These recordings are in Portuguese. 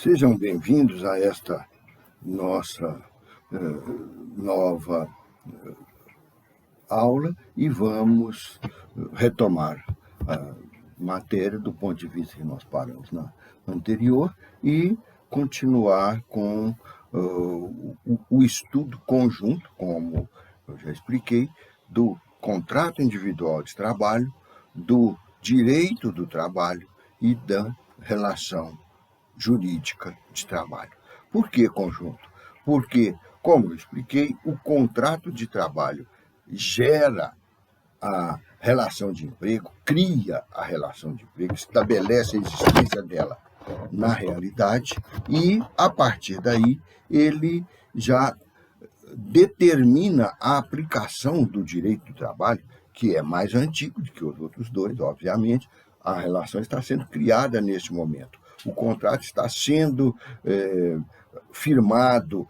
Sejam bem-vindos a esta nossa nova aula e vamos retomar a matéria do ponto de vista que nós paramos na anterior e continuar com o estudo conjunto, como eu já expliquei, do contrato individual de trabalho, do direito do trabalho e da relação jurídica de trabalho. Por que conjunto? Porque, como eu expliquei, o contrato de trabalho gera a relação de emprego, cria a relação de emprego, estabelece a existência dela na realidade e, a partir daí, ele já determina a aplicação do direito do trabalho, que é mais antigo do que os outros dois, obviamente. A relação está sendo criada neste momento. O contrato está sendo firmado,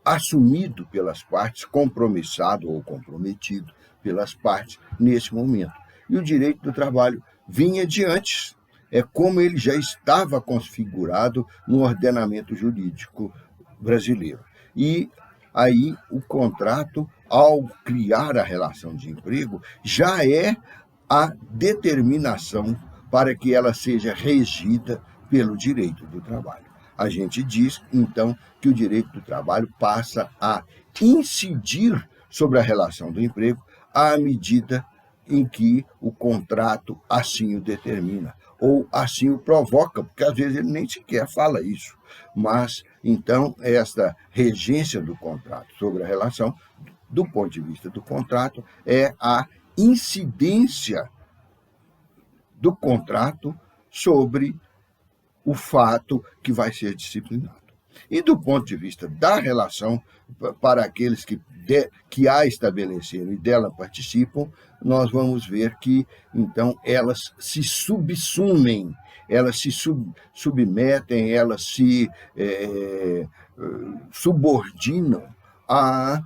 assumido pelas partes, compromissado ou comprometido pelas partes nesse momento. E o direito do trabalho vinha de antes, é como ele já estava configurado no ordenamento jurídico brasileiro. E aí o contrato, ao criar a relação de emprego, já é a determinação para que ela seja regida pelo direito do trabalho. A gente diz, então, que o direito do trabalho passa a incidir sobre a relação do emprego à medida em que o contrato assim o determina, ou assim o provoca, porque às vezes ele nem sequer fala isso. Mas, então, esta regência do contrato sobre a relação, do ponto de vista do contrato, é a incidência do contrato sobre o fato que vai ser disciplinado. E do ponto de vista da relação, para aqueles que a estabeleceram e dela participam, nós vamos ver que, então, elas se subsumem, elas se submetem, elas se subordinam à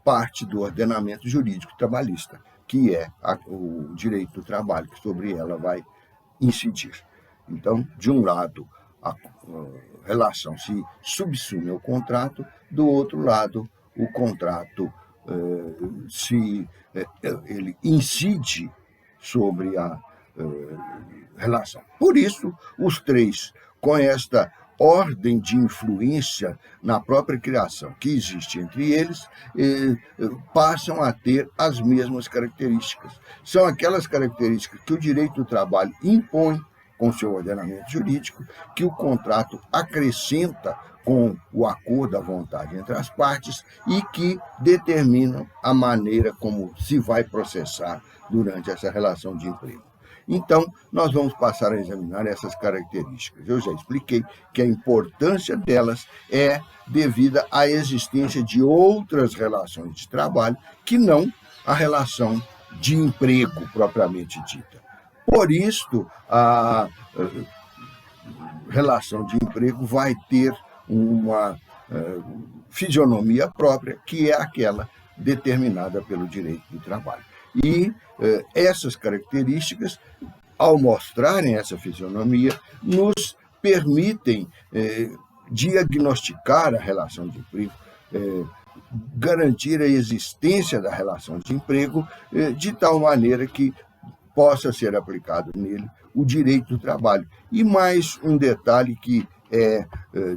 parte do ordenamento jurídico trabalhista, que é o direito do trabalho, que sobre ela vai incidir. Então, de um lado, a relação se subsume ao contrato, do outro lado, o contrato ele incide sobre a relação. Por isso, os três, com esta ordem de influência na própria criação que existe entre eles, passam a ter as mesmas características. São aquelas características que o direito do trabalho impõe com seu ordenamento jurídico, que o contrato acrescenta com o acordo, a vontade entre as partes e que determinam a maneira como se vai processar durante essa relação de emprego. Então, nós vamos passar a examinar essas características. Eu já expliquei que a importância delas é devida à existência de outras relações de trabalho que não a relação de emprego propriamente dita. Por isso, a relação de emprego vai ter uma fisionomia própria, que é aquela determinada pelo direito do trabalho. E essas características, ao mostrarem essa fisionomia, nos permitem diagnosticar a relação de emprego, garantir a existência da relação de emprego de tal maneira que possa ser aplicado nele o direito do trabalho. E mais um detalhe que é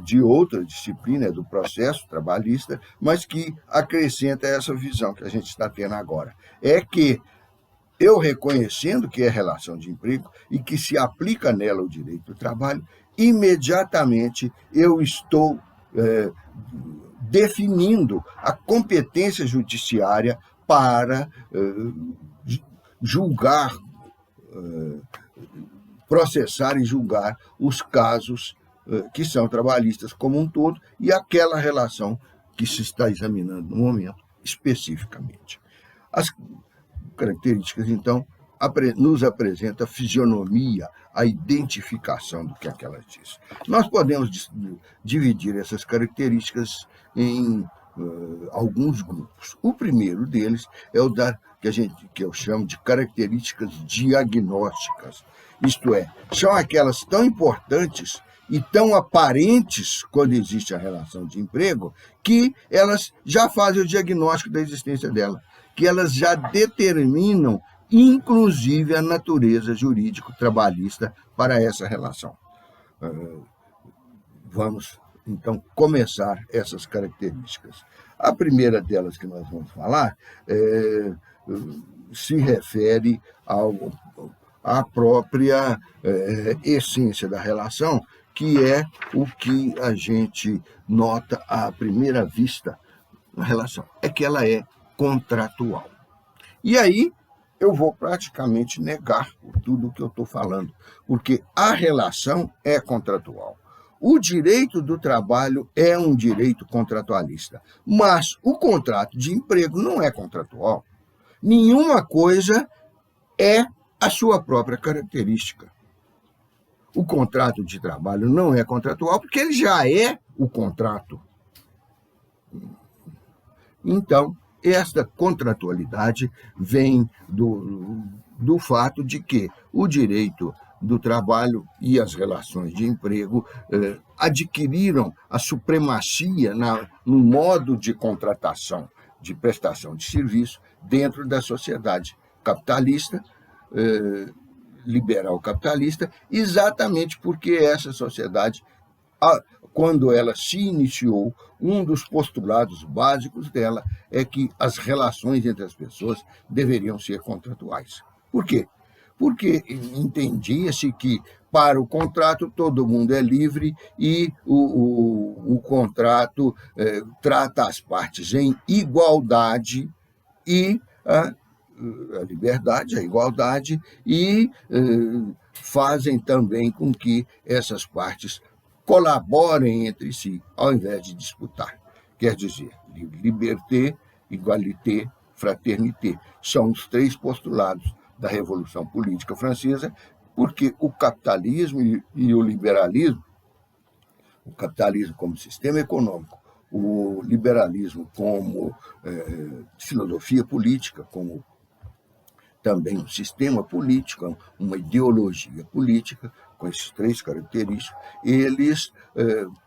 de outra disciplina, é do processo trabalhista, mas que acrescenta essa visão que a gente está tendo agora. É que eu reconhecendo que é relação de emprego e que se aplica nela o direito do trabalho, imediatamente eu estou definindo a competência judiciária para julgar, processar e julgar os casos que são trabalhistas como um todo e aquela relação que se está examinando no momento especificamente. As características, então, nos apresenta a fisionomia, a identificação do que ela diz. Nós podemos dividir essas características em alguns grupos. O primeiro deles é o que eu chamo de características diagnósticas. isto é, são aquelas tão importantes e tão aparentes quando existe a relação de emprego, que elas já fazem o diagnóstico da existência dela, que elas já determinam, inclusive, a natureza jurídico-trabalhista para essa relação. Vamos, então, começar essas características. A primeira delas que nós vamos falar se refere à própria essência da relação, que é o que a gente nota à primeira vista na relação, é que ela é contratual. E aí eu vou praticamente negar tudo o que eu estou falando, porque a relação é contratual. O direito do trabalho é um direito contratualista, mas o contrato de emprego não é contratual. Nenhuma coisa é a sua própria característica. O contrato de trabalho não é contratual porque ele já é o contrato. Então, esta contratualidade vem do fato de que o direito do trabalho e as relações de emprego adquiriram a supremacia no modo de contratação, de prestação de serviço dentro da sociedade capitalista, liberal capitalista, exatamente porque essa sociedade, quando ela se iniciou, um dos postulados básicos dela é que as relações entre as pessoas deveriam ser contratuais. Por quê? Porque entendia-se que, para o contrato, todo mundo é livre e o contrato trata as partes em igualdade e a liberdade, a igualdade, e fazem também com que essas partes colaborem entre si, ao invés de disputar. Quer dizer, liberté, igualité, fraternité. São os três postulados da Revolução Política Francesa, porque o capitalismo e o liberalismo, o capitalismo como sistema econômico, o liberalismo como filosofia política, como também um sistema político, uma ideologia política, com esses três características, eles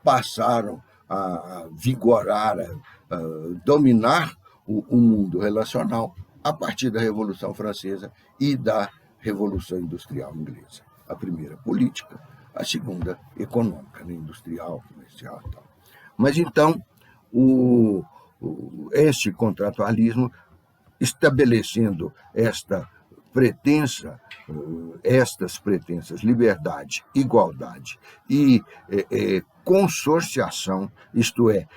passaram a vigorar, a dominar o mundo relacional a partir da Revolução Francesa e da Revolução Industrial Inglesa. A primeira política, a segunda econômica, industrial, comercial e tal. Mas então, este contratualismo, estabelecendo estas pretensas liberdade, igualdade e consorciação, isto é,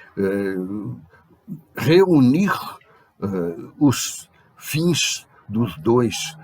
reunir os fins dos dois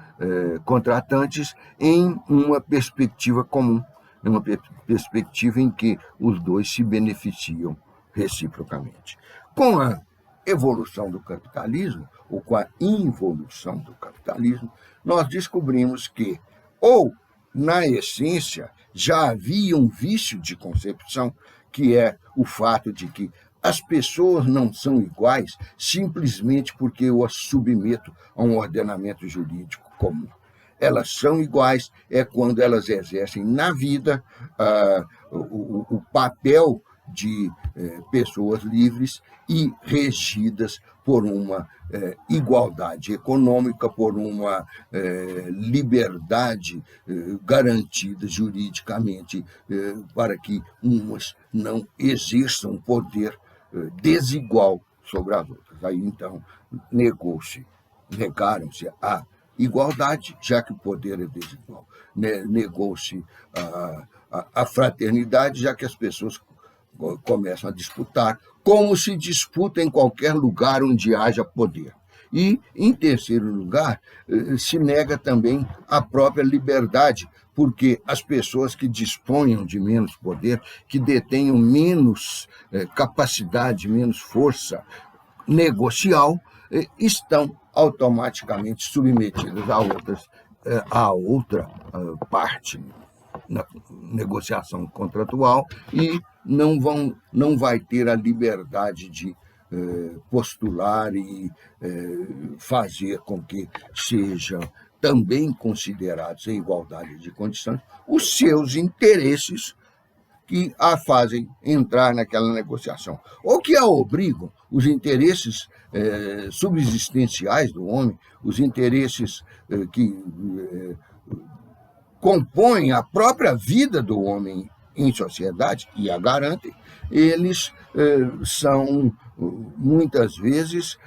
contratantes em uma perspectiva comum, em uma perspectiva em que os dois se beneficiam reciprocamente. Com a evolução do capitalismo, ou com a involução do capitalismo, nós descobrimos que, ou, na essência, já havia um vício de concepção, que é o fato de que as pessoas não são iguais simplesmente porque eu as submeto a um ordenamento jurídico comum. Elas são iguais quando elas exercem na vida o papel de pessoas livres e regidas por uma igualdade econômica, por uma liberdade garantida juridicamente, para que umas não exerçam poder desigual sobre as outras. Aí, então, negaram-se a igualdade, já que o poder é desigual. Negou-se a fraternidade, já que as pessoas começam a disputar, como se disputa em qualquer lugar onde haja poder. E, em terceiro lugar, se nega também a própria liberdade, porque as pessoas que disponham de menos poder, que detenham menos capacidade, menos força negocial, estão automaticamente submetidas a outra parte na negociação contratual e não vai ter a liberdade de postular e fazer com que seja também considerados em igualdade de condições os seus interesses que a fazem entrar naquela negociação, ou que a obrigam, os interesses subsistenciais do homem, os interesses que compõem a própria vida do homem em sociedade, e a garantem, eles são, muitas vezes,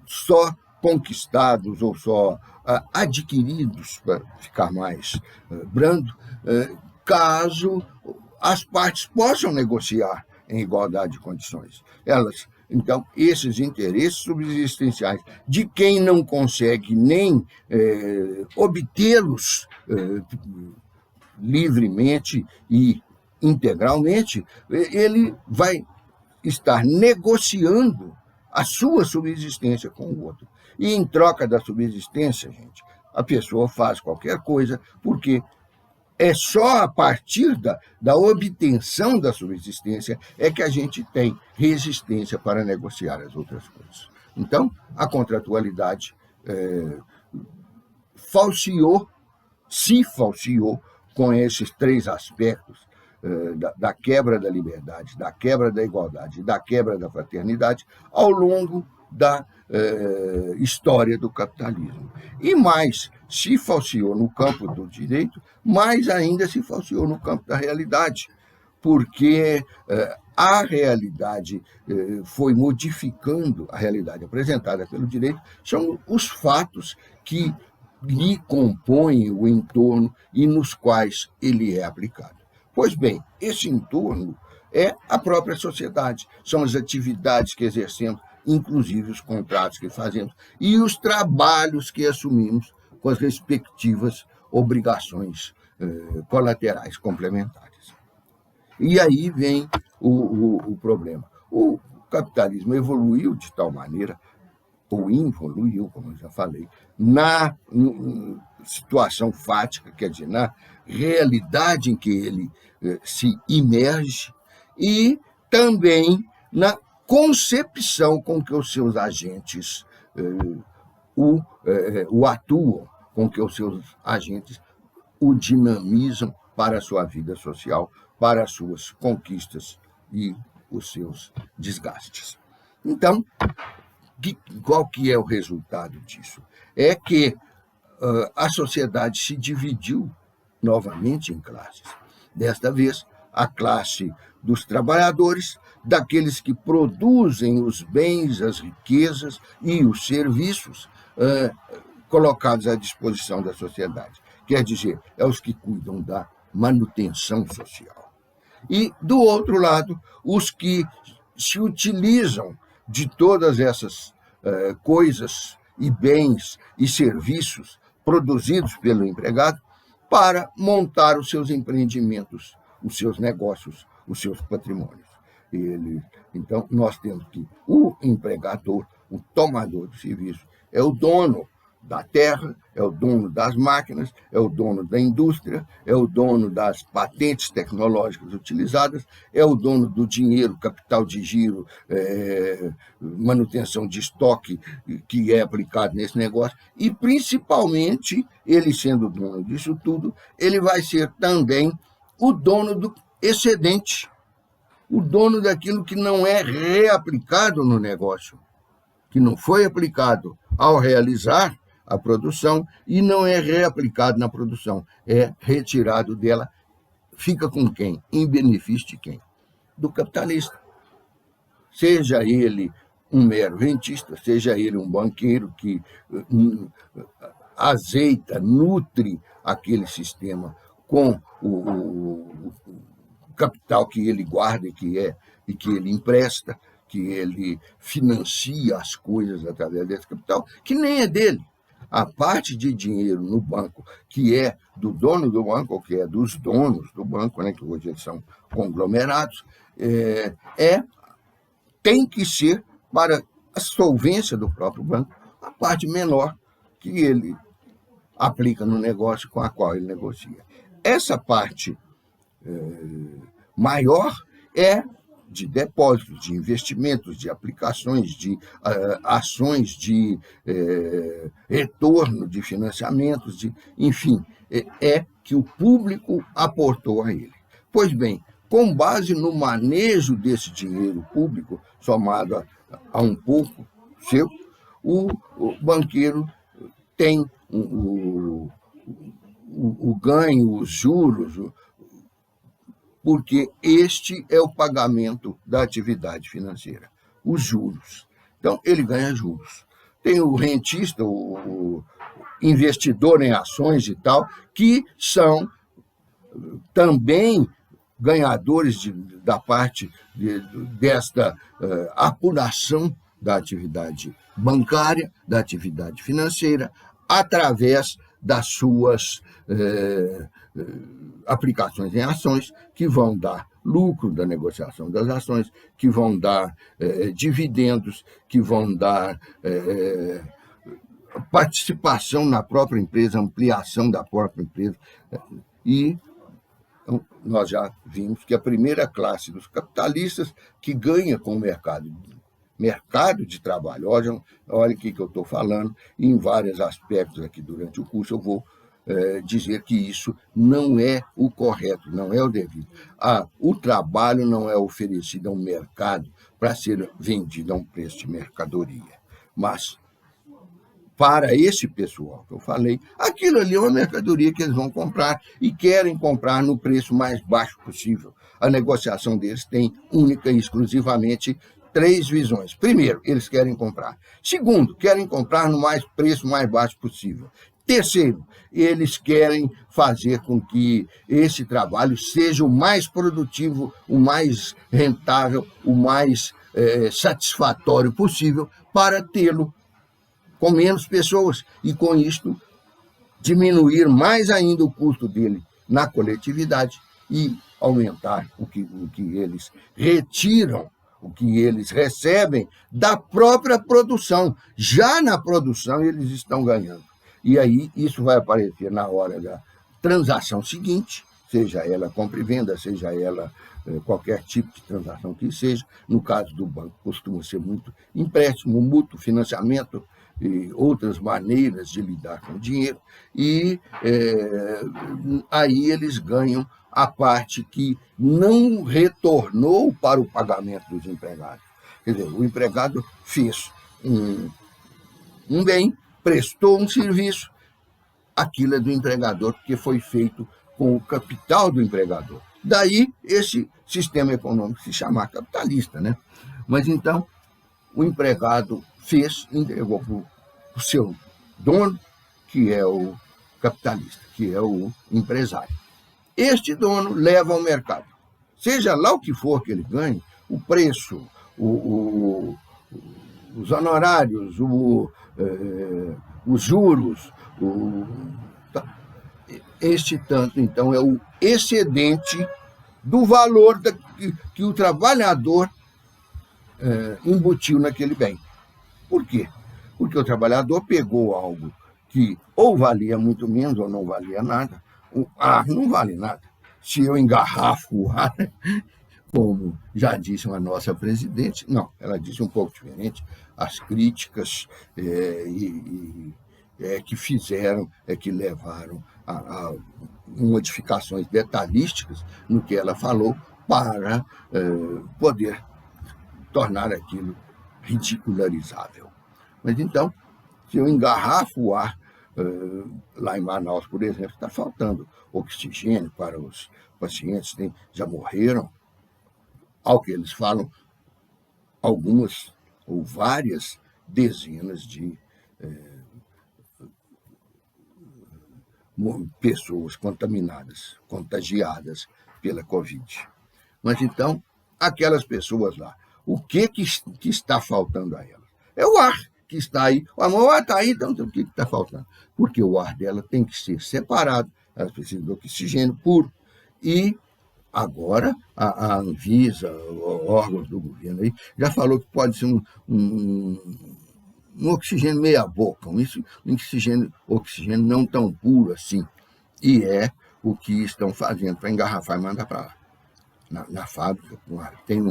só conquistados ou só adquiridos, para ficar mais brando, caso as partes possam negociar em igualdade de condições. Então, esses interesses subsistenciais de quem não consegue nem obtê-los livremente e integralmente, ele vai estar negociando a sua subsistência com o outro. E em troca da subsistência, gente, a pessoa faz qualquer coisa, porque é só a partir da obtenção da subsistência é que a gente tem resistência para negociar as outras coisas. Então, a contratualidade se falseou com esses três aspectos da quebra da liberdade, da quebra da igualdade, da quebra da fraternidade ao longo da história do capitalismo. E mais se falseou no campo do direito, mais ainda se falseou no campo da realidade, porque a realidade foi modificando, a realidade apresentada pelo direito são os fatos que lhe compõem o entorno e nos quais ele é aplicado. Pois bem, esse entorno é a própria sociedade, são as atividades que exercemos, inclusive os contratos que fazemos e os trabalhos que assumimos com as respectivas obrigações colaterais complementares. E aí vem o problema. O capitalismo evoluiu de tal maneira, ou involuiu, como eu já falei, na situação fática, quer dizer, na realidade em que ele se imerge, e também na concepção com que os seus agentes o atuam, com que os seus agentes o dinamizam para a sua vida social, para as suas conquistas e os seus desgastes. Então, qual que é o resultado disso? É que a sociedade se dividiu novamente em classes. Desta vez, a classe dos trabalhadores, daqueles que produzem os bens, as riquezas e os serviços colocados à disposição da sociedade. Quer dizer, é os que cuidam da manutenção social. E, do outro lado, os que se utilizam de todas essas coisas e bens e serviços produzidos pelo empregado para montar os seus empreendimentos, os seus negócios, os seus patrimônios. Então, nós temos que o empregador, o tomador de serviço, é o dono da terra, é o dono das máquinas, é o dono da indústria, é o dono das patentes tecnológicas utilizadas, é o dono do dinheiro, capital de giro, manutenção de estoque que é aplicado nesse negócio, e principalmente, ele sendo o dono disso tudo, ele vai ser também o dono do excedente, o dono daquilo que não é reaplicado no negócio, que não foi aplicado ao realizar a produção e não é reaplicado na produção, é retirado dela. Fica com quem? Em benefício de quem? Do capitalista. Seja ele um mero rentista, seja ele um banqueiro que azeita, nutre aquele sistema com o capital que ele guarda e que ele empresta, que ele financia as coisas através desse capital, que nem é dele. A parte de dinheiro no banco, que é do dono do banco, ou que é dos donos do banco, né, que hoje eles são conglomerados, tem que ser para a solvência do próprio banco, a parte menor que ele aplica no negócio com a qual ele negocia. Essa parte maior é de depósitos, de investimentos, de aplicações, de ações de retorno de financiamentos, enfim, que o público aportou a ele. Pois bem, com base no manejo desse dinheiro público, somado a um pouco seu, o banqueiro tem o ganho, os juros, porque este é o pagamento da atividade financeira, os juros. Então, ele ganha juros. Tem o rentista, o investidor em ações e tal, que são também ganhadores da parte desta apuração da atividade bancária, da atividade financeira, através das suas aplicações em ações, que vão dar lucro da negociação das ações, que vão dar dividendos, que vão dar participação na própria empresa, ampliação da própria empresa. E nós já vimos que a primeira classe dos capitalistas que ganha com o mercado de trabalho, olha o que eu estou falando, e em vários aspectos aqui durante o curso eu vou dizer que isso não é o correto, não é o devido. O trabalho não é oferecido a um mercado para ser vendido a um preço de mercadoria, mas para esse pessoal que eu falei, aquilo ali é uma mercadoria que eles vão comprar e querem comprar no preço mais baixo possível. A negociação deles tem única e exclusivamente 3 visões. Primeiro, eles querem comprar. Segundo, querem comprar no preço mais baixo possível. Terceiro, eles querem fazer com que esse trabalho seja o mais produtivo, o mais rentável, o mais satisfatório possível para tê-lo com menos pessoas e, com isto, diminuir mais ainda o custo dele na coletividade e aumentar o que eles retiram, o que eles recebem da própria produção. Já na produção eles estão ganhando. E aí isso vai aparecer na hora da transação seguinte, seja ela compra e venda, seja ela qualquer tipo de transação que seja. No caso do banco, costuma ser muito empréstimo, mútuo, financiamento, e outras maneiras de lidar com o dinheiro, e aí eles ganham a parte que não retornou para o pagamento dos empregados. Quer dizer, o empregado fez um bem, prestou um serviço, aquilo é do empregador, porque foi feito com o capital do empregador. Daí esse sistema econômico se chamar capitalista, né? Mas então, o empregado entregou para o seu dono, que é o capitalista, que é o empresário. Este dono leva ao mercado. Seja lá o que for que ele ganhe, o preço, os honorários, os juros, este tanto, então, é o excedente do valor que o trabalhador embutiu naquele bem. Por quê? Porque o trabalhador pegou algo que ou valia muito menos ou não valia nada. O ar não vale nada. Se eu engarrafo o ar, como já disse uma nossa presidente, não, ela disse um pouco diferente, as críticas que fizeram, que levaram a modificações detalhísticas no que ela falou para poder tornar aquilo ridicularizável. Mas então, se eu engarrafo o ar, lá em Manaus, por exemplo, está faltando oxigênio para os pacientes, já morreram, ao que eles falam, algumas ou várias dezenas de pessoas contagiadas pela Covid. Mas então, aquelas pessoas lá, o que está faltando a elas? É o ar que está aí. O ar está aí, então o que está faltando? Porque o ar dela tem que ser separado, elas precisam de oxigênio puro. E agora a Anvisa, órgãos do governo aí, já falou que pode ser um oxigênio meia-boca, um oxigênio não tão puro assim. E é o que estão fazendo para engarrafar e mandar para lá. Na fábrica, tem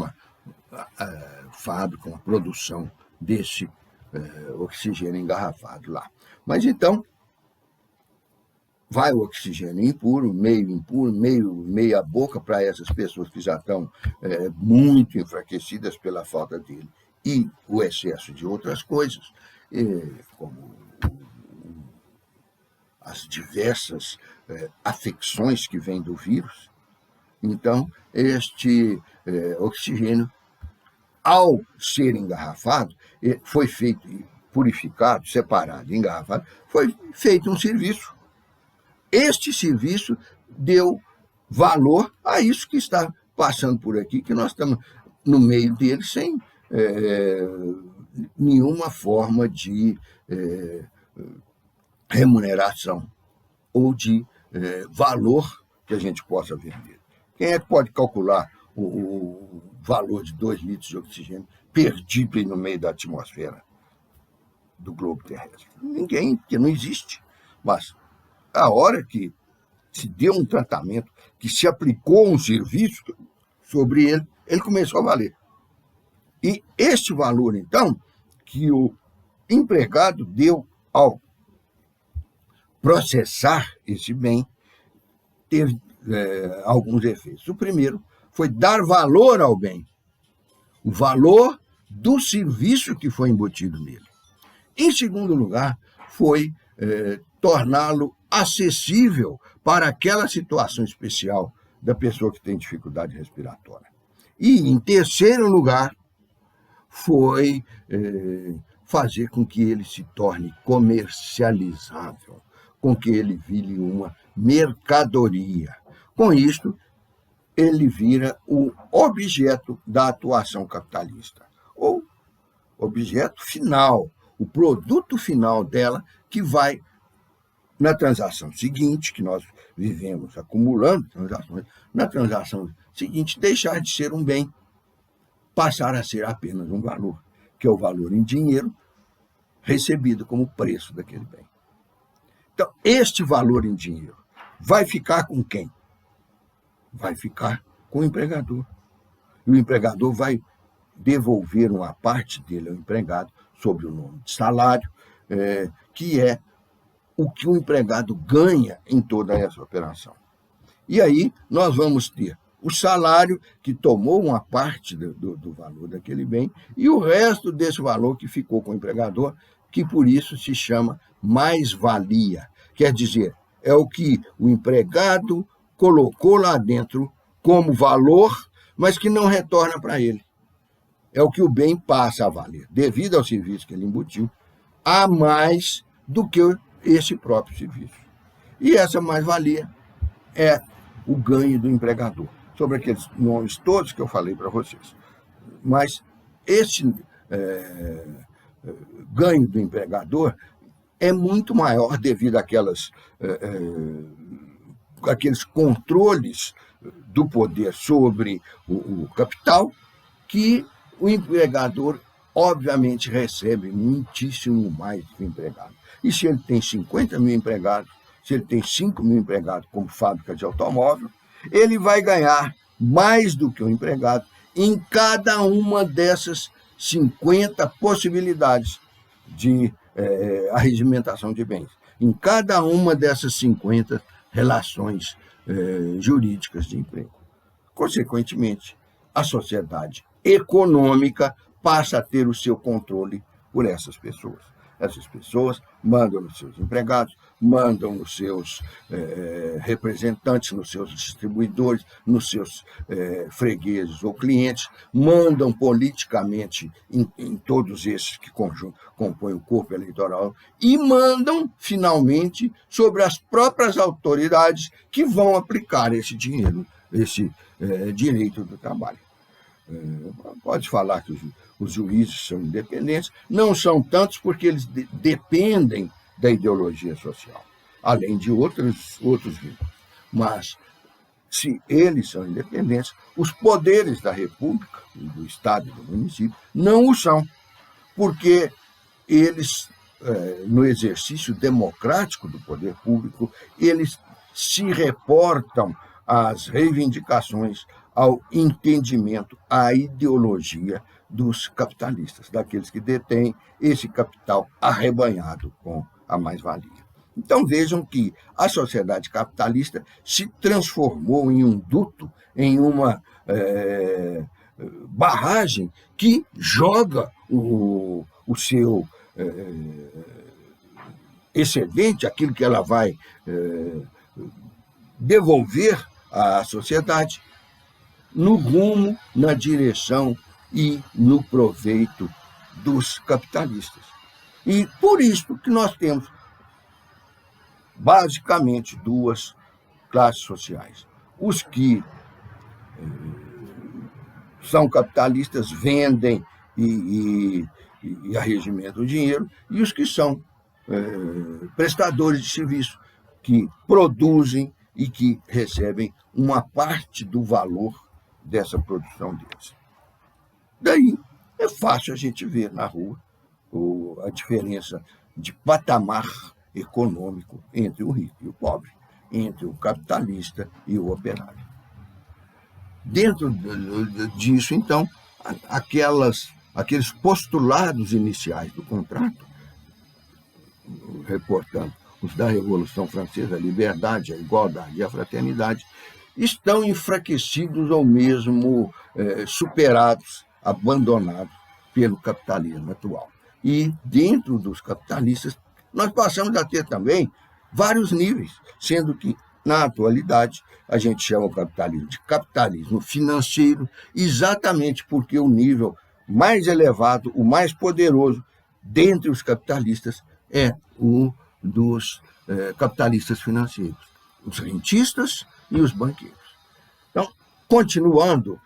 fábrica, uma produção desse oxigênio engarrafado lá. Mas então, vai o oxigênio impuro, meia boca para essas pessoas que já estão muito enfraquecidas pela falta dele e o excesso de outras coisas, como as diversas afecções que vêm do vírus. Então, este oxigênio, ao ser engarrafado, foi feito, purificado, separado, engarrafado, foi feito um serviço. Este serviço deu valor a isso que está passando por aqui, que nós estamos no meio dele sem nenhuma forma de remuneração ou de valor que a gente possa vender. Quem é que pode calcular o valor de 2 litros de oxigênio perdido no meio da atmosfera do globo terrestre? Ninguém, porque não existe. Mas a hora que se deu um tratamento, que se aplicou um serviço sobre ele, ele começou a valer. E este valor, então, que o empregado deu ao processar esse bem, teve alguns efeitos. O primeiro foi dar valor ao bem, o valor do serviço que foi embutido nele. Em segundo lugar, foi torná-lo acessível para aquela situação especial da pessoa que tem dificuldade respiratória. E, em terceiro lugar, foi fazer com que ele se torne comercializável, com que ele vire uma mercadoria. Com isto, ele vira o objeto da atuação capitalista, ou objeto final, o produto final dela, que vai, na transação seguinte, que nós vivemos acumulando transações, na transação seguinte, deixar de ser um bem, passar a ser apenas um valor, que é o valor em dinheiro recebido como preço daquele bem. Então, este valor em dinheiro vai ficar com quem? Vai ficar com o empregador. E o empregador vai devolver uma parte dele ao empregado sob o nome de salário, que é o que o empregado ganha em toda essa operação. E aí nós vamos ter o salário que tomou uma parte do valor daquele bem e o resto desse valor que ficou com o empregador, que por isso se chama mais-valia. Quer dizer, é o que o empregado colocou lá dentro como valor, mas que não retorna para ele. É o que o bem passa a valer, devido ao serviço que ele embutiu, a mais do que esse próprio serviço. E essa mais-valia é o ganho do empregador, sobre aqueles nomes todos que eu falei para vocês. Mas esse ganho do empregador é muito maior devido àqueles controles do poder sobre o capital, que o empregador, obviamente, recebe muitíssimo mais do que o empregado. E se ele tem 50 mil empregados, se ele tem 5 mil empregados como fábrica de automóvel, ele vai ganhar mais do que o empregado em cada uma dessas 50 possibilidades de arregimentação de bens, em cada uma dessas 50 relações jurídicas de emprego. Consequentemente, a sociedade econômica passa a ter o seu controle por essas pessoas. Essas pessoas mandam nos seus empregados, mandam nos seus representantes, nos seus distribuidores, nos seus fregueses ou clientes, mandam politicamente em todos esses que compõem o corpo eleitoral e mandam, finalmente, sobre as próprias autoridades que vão aplicar esse dinheiro, esse direito do trabalho. Pode falar que os juízes são independentes, não são tantos porque eles dependem da ideologia social, além de outros vínculos. Mas, se eles são independentes, os poderes da República, do Estado e do município, não o são, porque eles, no exercício democrático do poder público, eles se reportam às reivindicações, ao entendimento, à ideologia dos capitalistas, daqueles que detêm esse capital arrebanhado com a mais-valia. Então vejam que a sociedade capitalista se transformou em um duto, em uma barragem que joga o seu excedente, aquilo que ela vai devolver à sociedade, no rumo, na direção e no proveito dos capitalistas. E por isso que nós temos basicamente duas classes sociais. Os que são capitalistas, vendem e arregimentam o dinheiro, e os que são prestadores de serviço, que produzem e que recebem uma parte do valor dessa produção deles. Daí é fácil a gente ver na rua a diferença de patamar econômico entre o rico e o pobre, entre o capitalista e o operário. Dentro disso, então, aqueles postulados iniciais do contrato, reportando os da Revolução Francesa, a liberdade, a igualdade e a fraternidade, estão enfraquecidos ou mesmo superados, abandonados pelo capitalismo atual. E dentro dos capitalistas, nós passamos a ter também vários níveis, sendo que, na atualidade, a gente chama o capitalismo de capitalismo financeiro, exatamente porque o nível mais elevado, o mais poderoso dentre os capitalistas é o dos capitalistas financeiros, os rentistas e os banqueiros. Então, continuando,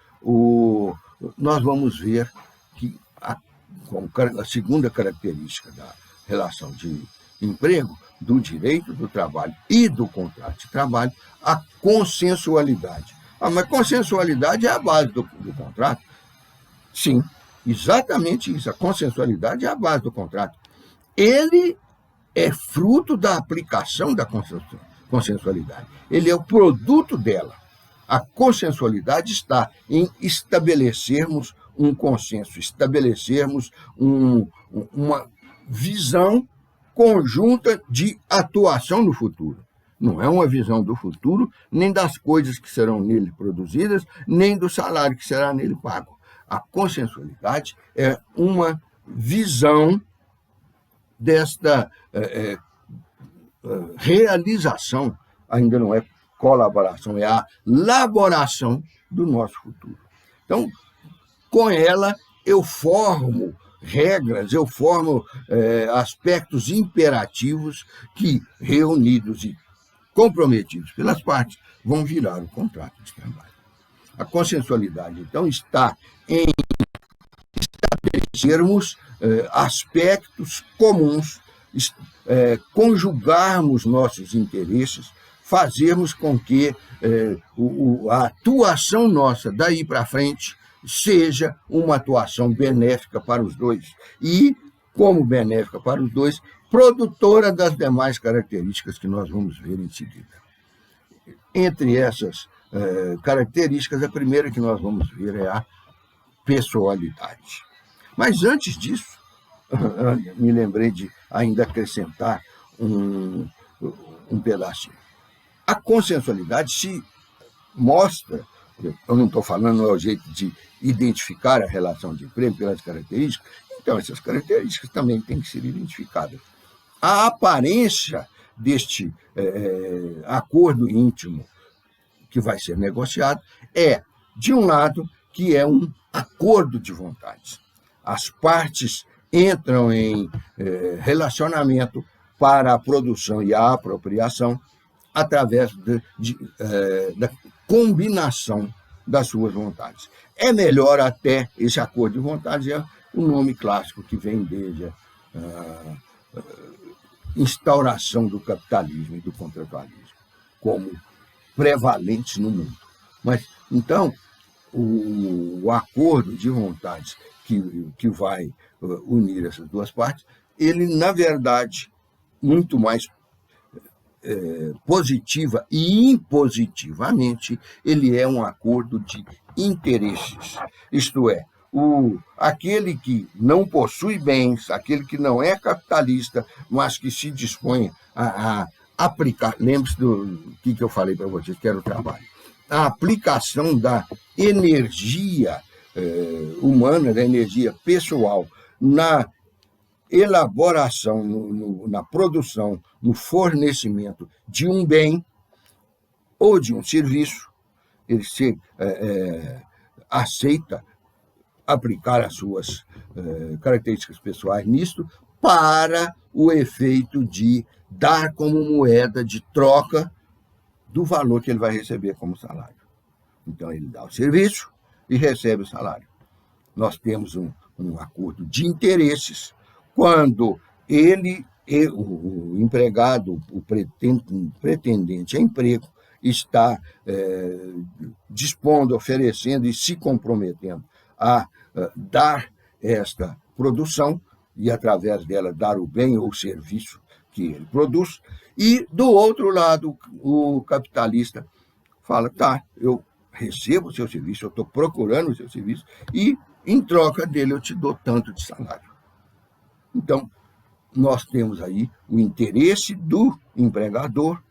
nós vamos ver que a segunda característica da relação de emprego, do direito do trabalho e do contrato de trabalho, a consensualidade. Mas consensualidade é a base do contrato? Sim, exatamente isso. A consensualidade é a base do contrato. Ele é fruto da aplicação da consensualidade. Ele é o produto dela. A consensualidade está em estabelecermos um consenso, estabelecermos uma visão conjunta de atuação no futuro. Não é uma visão do futuro, nem das coisas que serão nele produzidas, nem do salário que será nele pago. A consensualidade é uma visão desta realização, ainda não é colaboração, é a elaboração do nosso futuro. Então, com ela, eu formo regras, eu formo aspectos imperativos que, reunidos e comprometidos pelas partes, vão virar o contrato de trabalho. A consensualidade, então, está em estabelecermos aspectos comuns, conjugarmos nossos interesses, fazermos com que a atuação nossa daí para frente seja uma atuação benéfica para os dois e, como benéfica para os dois, produtora das demais características que nós vamos ver em seguida. Entre essas características, a primeira que nós vamos ver é a pessoalidade. Mas antes disso, me lembrei de ainda acrescentar um pedacinho. A consensualidade se mostra, eu não estou falando, não é o jeito de identificar a relação de emprego pelas características, então essas características também têm que ser identificadas. A aparência deste acordo íntimo que vai ser negociado é, de um lado, que é um acordo de vontades. As partes entram em relacionamento para a produção e a apropriação através da combinação das suas vontades. É melhor até esse acordo de vontades, é o nome clássico que vem desde a instauração do capitalismo e do contratualismo como prevalentes no mundo. Mas, então, o acordo de vontades que vai unir essas duas partes, ele, na verdade, muito mais positiva e impositivamente, ele é um acordo de interesses. Isto é, aquele que não possui bens, aquele que não é capitalista, mas que se dispõe a aplicar, lembre-se do que eu falei para vocês, que era o trabalho, a aplicação da energia humana, da energia pessoal, na elaboração, na produção, no fornecimento de um bem ou de um serviço, ele se aceita aplicar as suas características pessoais nisto para o efeito de dar como moeda de troca do valor que ele vai receber como salário. Então, ele dá o serviço e recebe o salário. Nós temos um acordo de interesses quando o empregado, o pretendente a emprego, está dispondo, oferecendo e se comprometendo a dar esta produção e, através dela, dar o bem ou o serviço que ele produz. E, do outro lado, o capitalista fala, tá, eu recebo o seu serviço, eu estou procurando o seu serviço e, em troca dele, eu te dou tanto de salário. Então, nós temos aí o interesse do empregador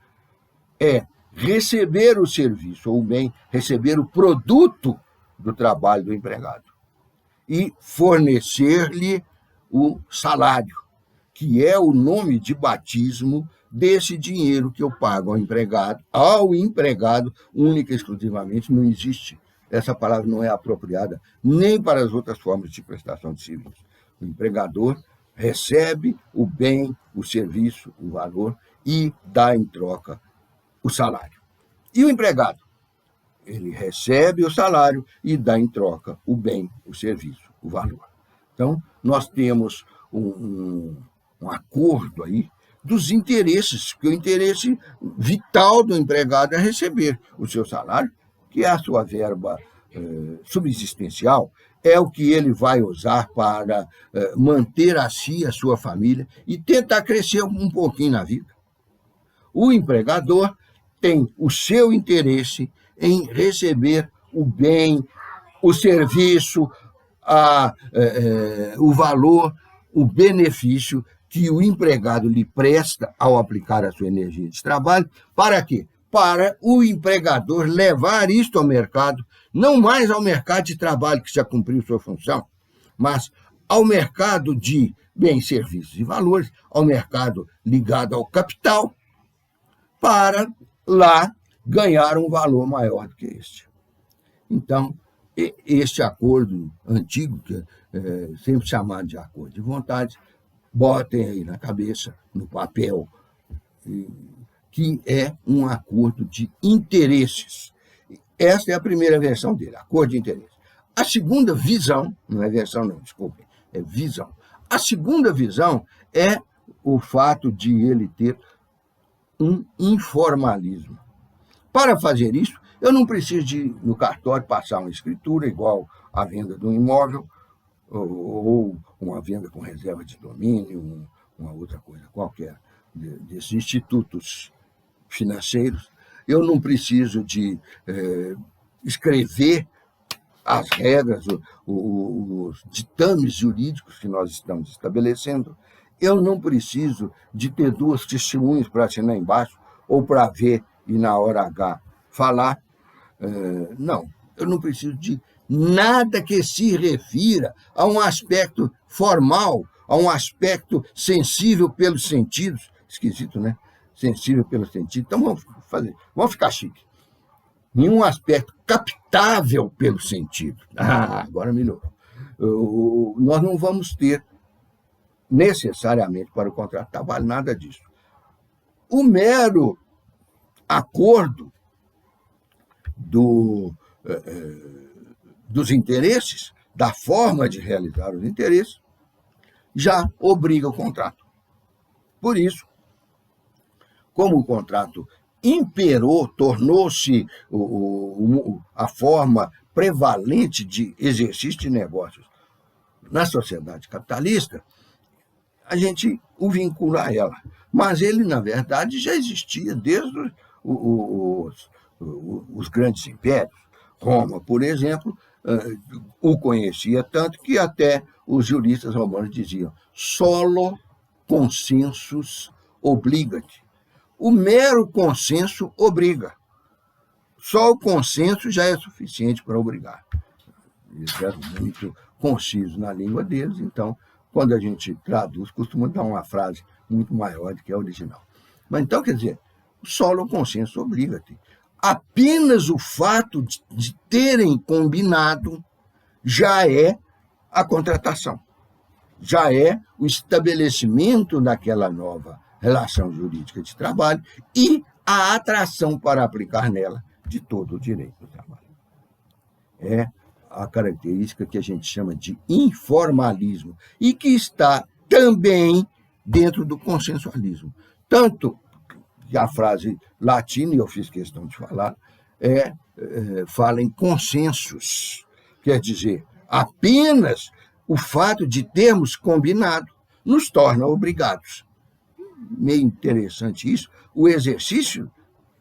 receber o serviço, ou bem, receber o produto do trabalho do empregado e fornecer-lhe o salário, que é o nome de batismo desse dinheiro que eu pago ao empregado, única e exclusivamente. Não existe, essa palavra não é apropriada nem para as outras formas de prestação de serviço. O empregador recebe o bem, o serviço, o valor e dá em troca o salário. E o empregado? Ele recebe o salário e dá em troca o bem, o serviço, o valor. Então, nós temos um acordo aí dos interesses, porque o interesse vital do empregado é receber o seu salário, que é a sua verba subsistencial, é o que ele vai usar para manter a si, a sua família, e tentar crescer um pouquinho na vida. O empregador tem o seu interesse em receber o bem, o serviço, o valor, o benefício que o empregado lhe presta ao aplicar a sua energia de trabalho. Para quê? Para o empregador levar isto ao mercado, não mais ao mercado de trabalho que já cumpriu sua função, mas ao mercado de bens, serviços e valores, ao mercado ligado ao capital, para lá ganhar um valor maior do que este. Então, este acordo antigo, que é sempre chamado de acordo de vontade, botem aí na cabeça, no papel, que é um acordo de interesses. Esta é a primeira versão dele, acordo de interesses. A segunda visão, não é versão não, desculpem, é visão. A segunda visão é o fato de ele ter um informalismo. Para fazer isso, eu não preciso de ir no cartório passar uma escritura igual à venda de um imóvel ou uma venda com reserva de domínio, uma outra coisa qualquer desses institutos financeiros. Eu não preciso de escrever as regras, os ditames jurídicos que nós estamos estabelecendo. Eu não preciso de ter duas testemunhas para assinar embaixo ou para ver e, na hora H, falar. Não, eu não preciso de nada que se refira a um aspecto formal, a um aspecto sensível pelos sentidos. Esquisito, né? Sensível pelos sentidos. Então, vamos ficar chique. Nenhum aspecto captável pelo sentido. Agora melhorou. Nós não vamos ter necessariamente para o contrato de trabalho nada disso. O mero acordo dos interesses, da forma de realizar os interesses, já obriga o contrato. Por isso, como o contrato imperou, tornou-se a forma prevalente de exercício de negócios na sociedade capitalista, a gente o vincula a ela. Mas ele, na verdade, já existia desde os grandes impérios. Roma, por exemplo, o conhecia tanto que até os juristas romanos diziam solo consensus obligat. O mero consenso obriga. Só o consenso já é suficiente para obrigar. Eles eram muito concisos na língua deles, então, quando a gente traduz, costuma dar uma frase muito maior do que a original. Mas então, quer dizer, solo consenso obriga-te. Apenas o fato de terem combinado já é a contratação, já é o estabelecimento daquela nova relação jurídica de trabalho e a atração para aplicar nela de todo o direito do trabalho. É a característica que a gente chama de informalismo e que está também dentro do consensualismo. Tanto que a frase latina, e eu fiz questão de falar, fala em consensus, quer dizer, apenas o fato de termos combinado nos torna obrigados. Meio interessante isso, o exercício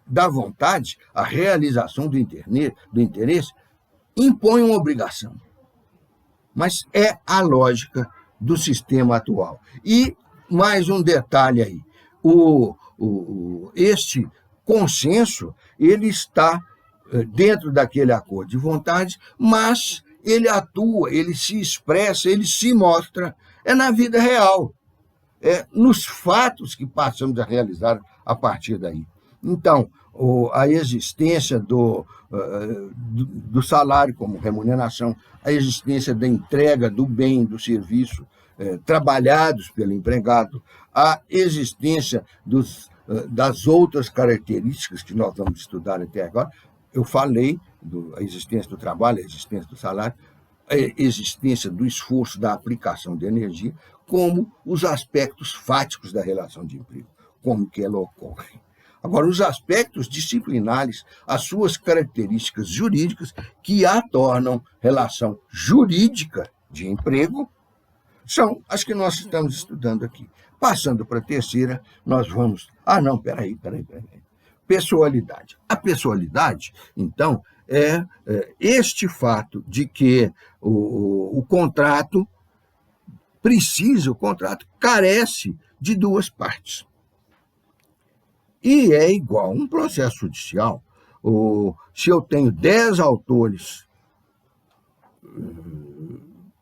da vontade, a realização do interesse, impõe uma obrigação. Mas é a lógica do sistema atual. E mais um detalhe aí, este consenso, ele está dentro daquele acordo de vontade, mas ele atua, ele se expressa, ele se mostra, na vida real, nos fatos que passamos a realizar a partir daí. Então, a existência do salário como remuneração, a existência da entrega do bem, do serviço trabalhados pelo empregado, a existência das outras características que nós vamos estudar até agora. Eu falei a existência do trabalho, a existência do salário, a existência do esforço da aplicação de energia, como os aspectos fáticos da relação de emprego, como que ela ocorre. Agora, os aspectos disciplinares, as suas características jurídicas que a tornam relação jurídica de emprego, são as que nós estamos estudando aqui. Passando para a terceira, nós vamos... Peraí. Pessoalidade. A pessoalidade, então, é este fato de que o contrato carece de duas partes. E é igual a um processo judicial. Se eu tenho 10 autores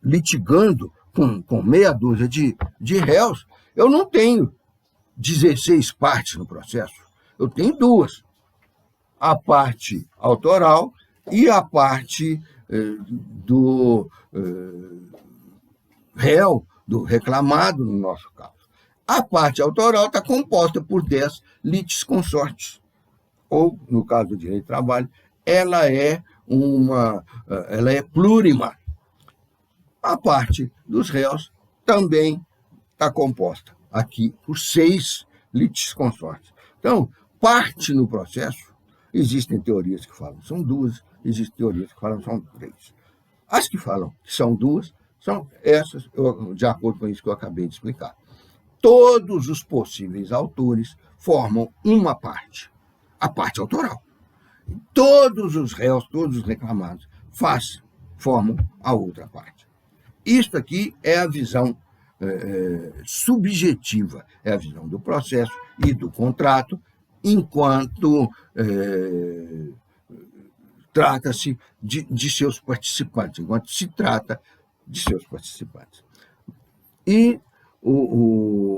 litigando com meia dúzia de réus, eu não tenho 16 partes no processo, eu tenho duas. A parte autoral e a parte do réu, do reclamado, no nosso caso. A parte autoral está composta por 10 litisconsortes, ou, no caso do direito do trabalho, ela é plurima. A parte dos réus também está composta aqui por 6 litisconsortes. Então, parte no processo, existem teorias que falam que são 2, existem teorias que falam que são 3. As que falam que são 2 são essas, de acordo com isso que eu acabei de explicar. Todos os possíveis autores formam uma parte, a parte autoral. Todos os réus, todos os reclamados, formam a outra parte. Isto aqui é a visão subjetiva, é a visão do processo e do contrato, enquanto trata-se de seus participantes, enquanto se trata de seus participantes. E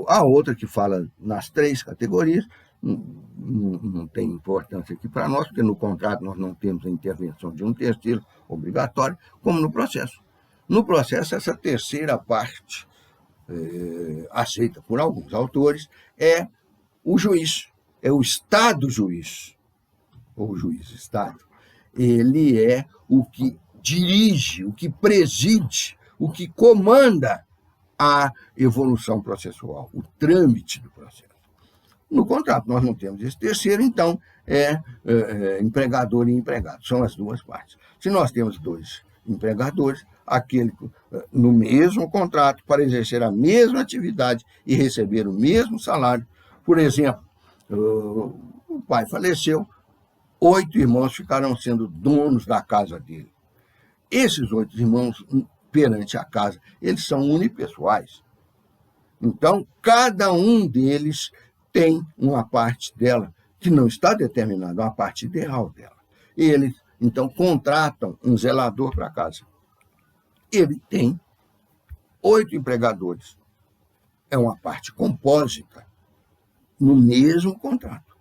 a outra que fala nas 3 categorias, não tem importância aqui para nós, porque no contrato nós não temos a intervenção de um terceiro obrigatório, como no processo. No processo, essa terceira parte, aceita por alguns autores, é o juiz, é o Estado-juiz, ou juiz-Estado. Ele é o que dirige, o que preside, o que comanda a evolução processual, o trâmite do processo. No contrato, nós não temos esse terceiro, então empregador e empregado, são as duas partes. Se nós temos 2 empregadores, no mesmo contrato para exercer a mesma atividade e receber o mesmo salário. Por exemplo, o pai faleceu, 8 irmãos ficaram sendo donos da casa dele. Esses 8 irmãos, perante a casa, eles são unipessoais. Então, cada um deles tem uma parte dela que não está determinada, uma parte ideal dela. Eles, então, contratam um zelador para a casa. Ele tem 8 empregadores. É uma parte compósita no mesmo contrato,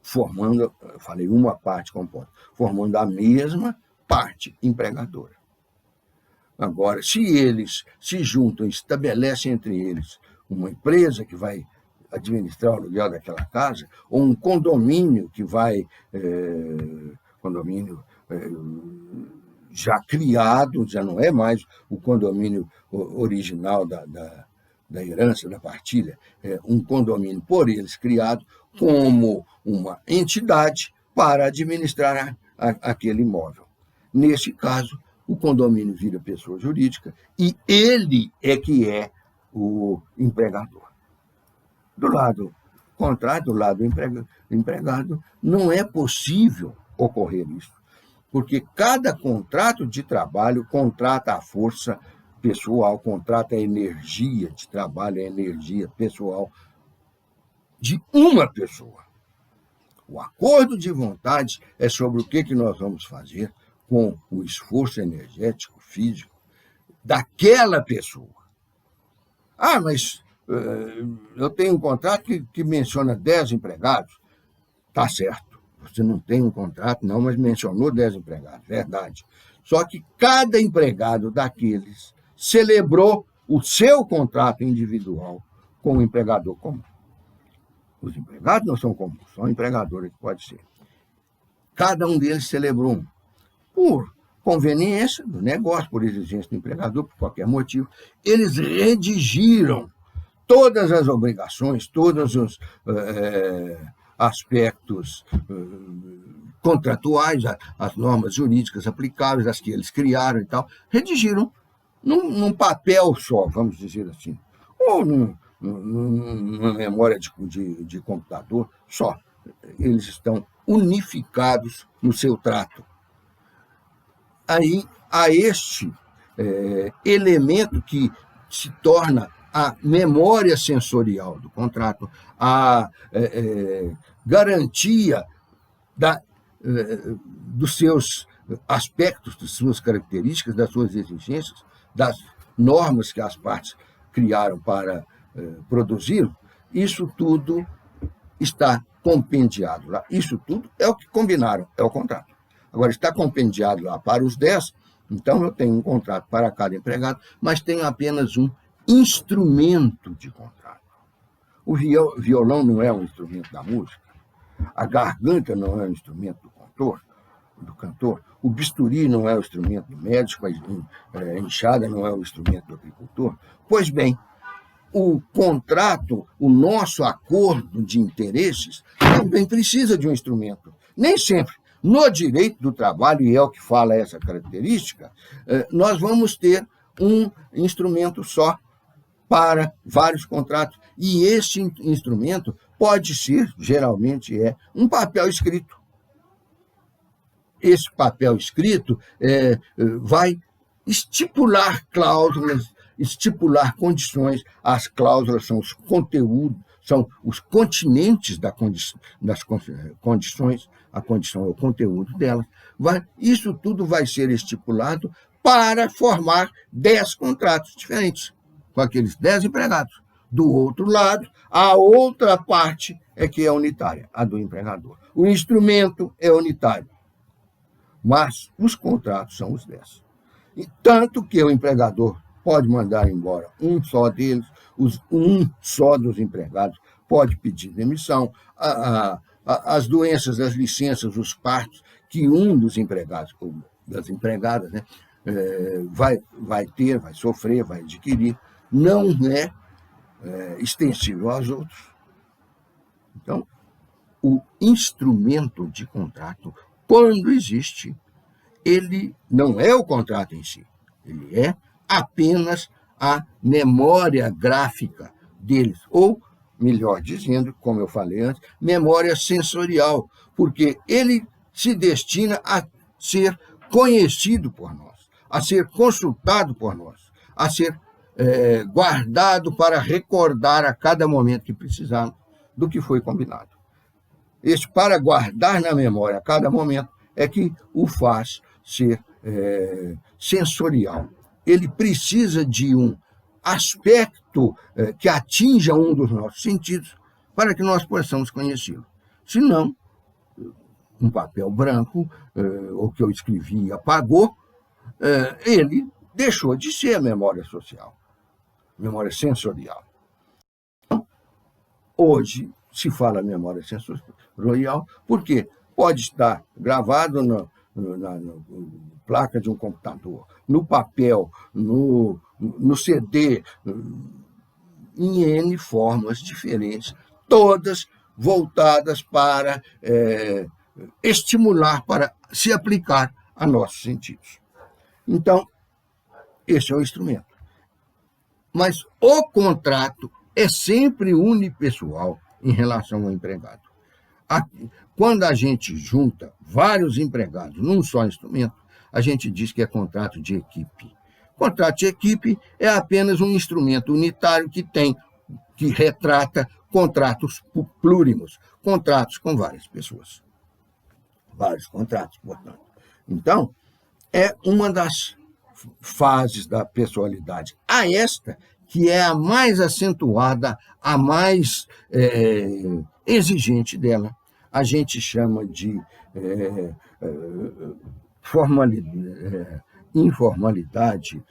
formando, eu falei uma parte composta, formando a mesma parte empregadora. Agora, se eles se juntam, estabelecem entre eles uma empresa que vai administrar o aluguel daquela casa, ou um condomínio que vai, já criado, já não é mais o condomínio original da herança, da partilha, é um condomínio por eles criado como uma entidade para administrar aquele imóvel. Nesse caso, o condomínio vira pessoa jurídica e ele é que é o empregador. Do lado contrário, do lado empregado, não é possível ocorrer isso, porque cada contrato de trabalho contrata a força pessoal, contrata a energia de trabalho, a energia pessoal de uma pessoa. O acordo de vontade é sobre o que nós vamos fazer com o esforço energético, físico, daquela pessoa. Ah, mas eu tenho um contrato que menciona 10 empregados. Tá certo, você não tem um contrato, não, mas mencionou 10 empregados, verdade. Só que cada empregado daqueles celebrou o seu contrato individual com o empregador comum. Os empregados não são comuns, são empregadores, pode ser. Cada um deles celebrou um. Por conveniência do negócio, por exigência do empregador, por qualquer motivo, eles redigiram todas as obrigações, todos os aspectos contratuais, as normas jurídicas aplicáveis, as que eles criaram e tal, redigiram num papel só, vamos dizer assim, ou numa memória de computador só. Eles estão unificados no seu trato. Aí há este elemento que se torna a memória sensorial do contrato, a garantia dos seus aspectos, das suas características, das suas exigências, das normas que as partes criaram para produzir, isso tudo está compendiado lá. Isso tudo é o que combinaram, é o contrato. Agora, está compendiado lá para os 10, então eu tenho um contrato para cada empregado, mas tenho apenas um instrumento de contrato. O violão não é um instrumento da música, a garganta não é um instrumento do cantor, o bisturi não é o instrumento do médico, a enxada não é o instrumento do agricultor. Pois bem, o contrato, o nosso acordo de interesses, também precisa de um instrumento. Nem sempre. No direito do trabalho, e é o que fala essa característica, nós vamos ter um instrumento só para vários contratos. E esse instrumento pode ser, geralmente um papel escrito. Esse papel escrito vai estipular cláusulas, estipular condições. As cláusulas são os conteúdos, são os continentes das condições, a condição é o conteúdo delas. Isso tudo vai ser estipulado para formar 10 contratos diferentes, com aqueles 10 empregados. Do outro lado, a outra parte é que é unitária, a do empregador. O instrumento é unitário, mas os contratos são os 10. E tanto que o empregador pode mandar embora um só deles, um só dos empregados pode pedir demissão, as doenças, as licenças, os partos que um dos empregados, ou das empregadas, vai ter, vai sofrer, vai adquirir, não é extensível aos outros. Então, o instrumento de contrato, quando existe, ele não é o contrato em si, Ele é apenas a memória gráfica deles, ou, melhor dizendo, como eu falei antes, memória sensorial, porque ele se destina a ser conhecido por nós, a ser consultado por nós, a ser guardado para recordar a cada momento que precisarmos do que foi combinado. Esse para guardar na memória a cada momento é que o faz ser sensorial. Ele precisa de um aspecto que atinja um dos nossos sentidos para que nós possamos conhecê-lo. Senão, um papel branco, o que eu escrevi apagou, ele deixou de ser a memória social, memória sensorial. Hoje se fala memória sensorial porque pode estar gravado na placa de um computador, no papel, no CD, em N formas diferentes, todas voltadas para estimular, para se aplicar a nossos sentidos. Então, esse é o instrumento. Mas o contrato é sempre unipessoal em relação ao empregado. Quando a gente junta vários empregados num só instrumento, a gente diz que é contrato de equipe. Contrato de equipe é apenas um instrumento unitário que retrata contratos plúrimos, contratos com várias pessoas. Vários contratos, portanto. Então, é uma das fases da pessoalidade. A esta, que é a mais acentuada, a mais exigente dela, a gente chama de informalidade,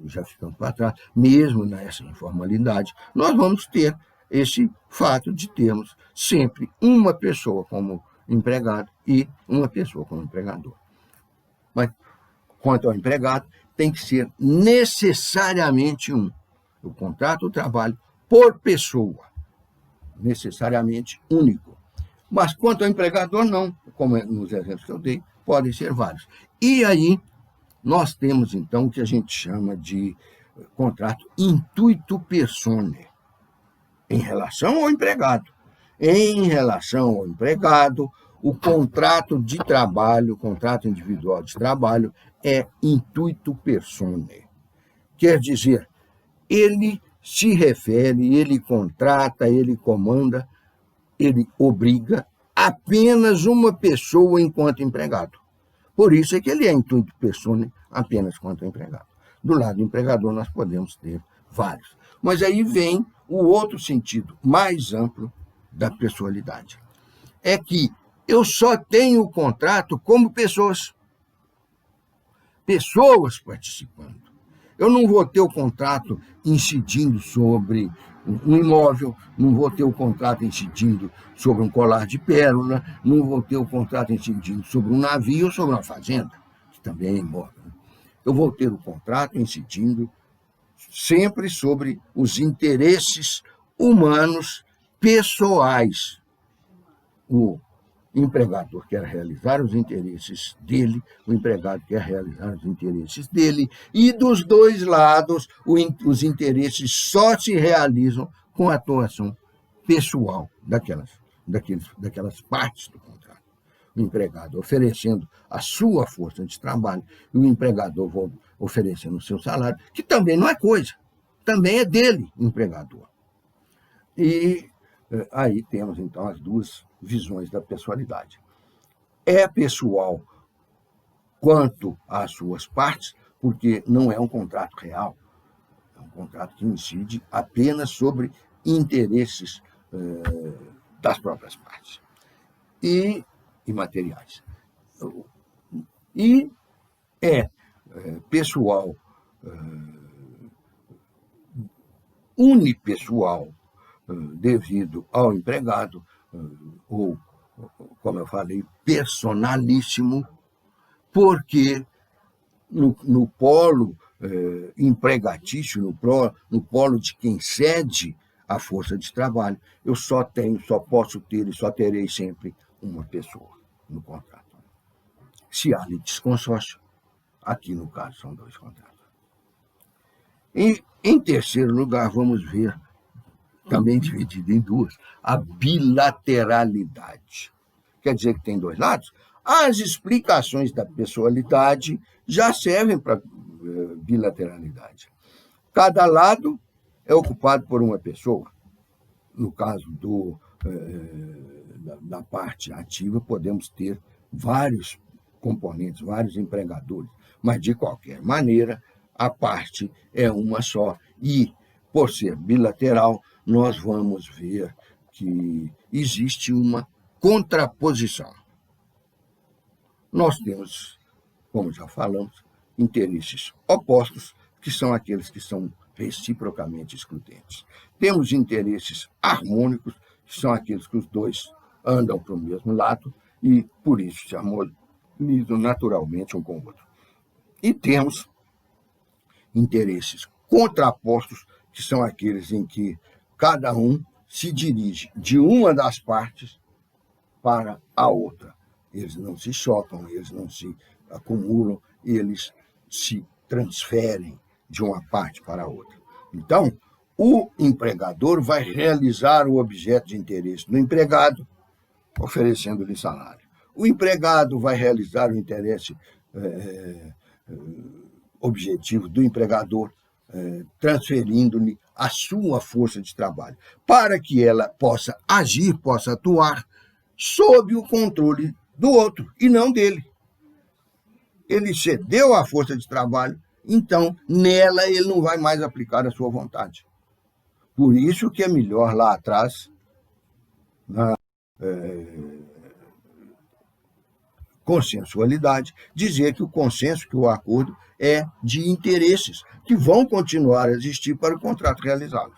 já ficamos para trás, mesmo nessa informalidade, nós vamos ter esse fato de termos sempre uma pessoa como empregado e uma pessoa como empregador. Mas, quanto ao empregado, tem que ser necessariamente um. O contrato de trabalho por pessoa, necessariamente único. Mas, quanto ao empregador, não. Como nos exemplos que eu dei, podem ser vários. E aí, nós temos, então, o que a gente chama de contrato intuito personae, em relação ao empregado. Em relação ao empregado, o contrato de trabalho, o contrato individual de trabalho, é intuito personae. Quer dizer, ele se refere, ele contrata, ele comanda, ele obriga apenas uma pessoa enquanto empregado. Por isso é que ele é intuito personae apenas quanto empregado. Do lado do empregador, nós podemos ter vários. Mas aí vem o outro sentido mais amplo da pessoalidade. É que eu só tenho o contrato como pessoas. Pessoas participando. Eu não vou ter o contrato incidindo sobre um imóvel, não vou ter o contrato incidindo sobre um colar de pérola, não vou ter o contrato incidindo sobre um navio ou sobre uma fazenda, que também é imóvel. Eu vou ter o contrato incidindo sempre sobre os interesses humanos pessoais. O empregador quer realizar os interesses dele, o empregado quer realizar os interesses dele, e dos dois lados os interesses só se realizam com a atuação pessoal daquelas partes do contrato. O empregado oferecendo a sua força de trabalho e o empregador oferecendo o seu salário, que também não é coisa, também é dele, o empregador. E aí temos, então, as duas visões da pessoalidade. É pessoal quanto às suas partes, porque não é um contrato real, é um contrato que incide apenas sobre interesses das próprias partes e materiais. E é pessoal, unipessoal, devido ao empregado, ou, como eu falei, personalíssimo, porque no polo empregatício, no polo de quem cede a força de trabalho, eu só posso ter e só terei sempre uma pessoa no contrato. Se há litisconsórcio, Aqui, no caso, são 2 contratos. Em terceiro lugar, vamos ver, também dividido em 2, a bilateralidade. Quer dizer que tem 2 lados? As explicações da pessoalidade já servem para bilateralidade. Cada lado é ocupado por uma pessoa. No caso da parte ativa, podemos ter vários componentes, vários empregadores, mas, de qualquer maneira, a parte é uma só. E, por ser bilateral, nós vamos ver que existe uma contraposição. Nós temos, como já falamos, interesses opostos, que são aqueles que são reciprocamente excludentes. Temos interesses harmônicos, que são aqueles que os dois andam para o mesmo lado e, por isso, se harmonizam naturalmente um com o outro. E temos interesses contrapostos, que são aqueles em que cada um se dirige de uma das partes para a outra. Eles não se chocam, eles não se acumulam, eles se transferem de uma parte para a outra. Então, o empregador vai realizar o objeto de interesse do empregado, oferecendo-lhe salário. O empregado vai realizar o interesse objetivo do empregador, transferindo-lhe a sua força de trabalho, para que ela possa agir, possa atuar sob o controle do outro e não dele. Ele cedeu a força de trabalho, então nela ele não vai mais aplicar a sua vontade. Por isso que é melhor lá atrás, na consensualidade, dizer que o consenso, que o acordo é de interesses que vão continuar a existir para o contrato realizado,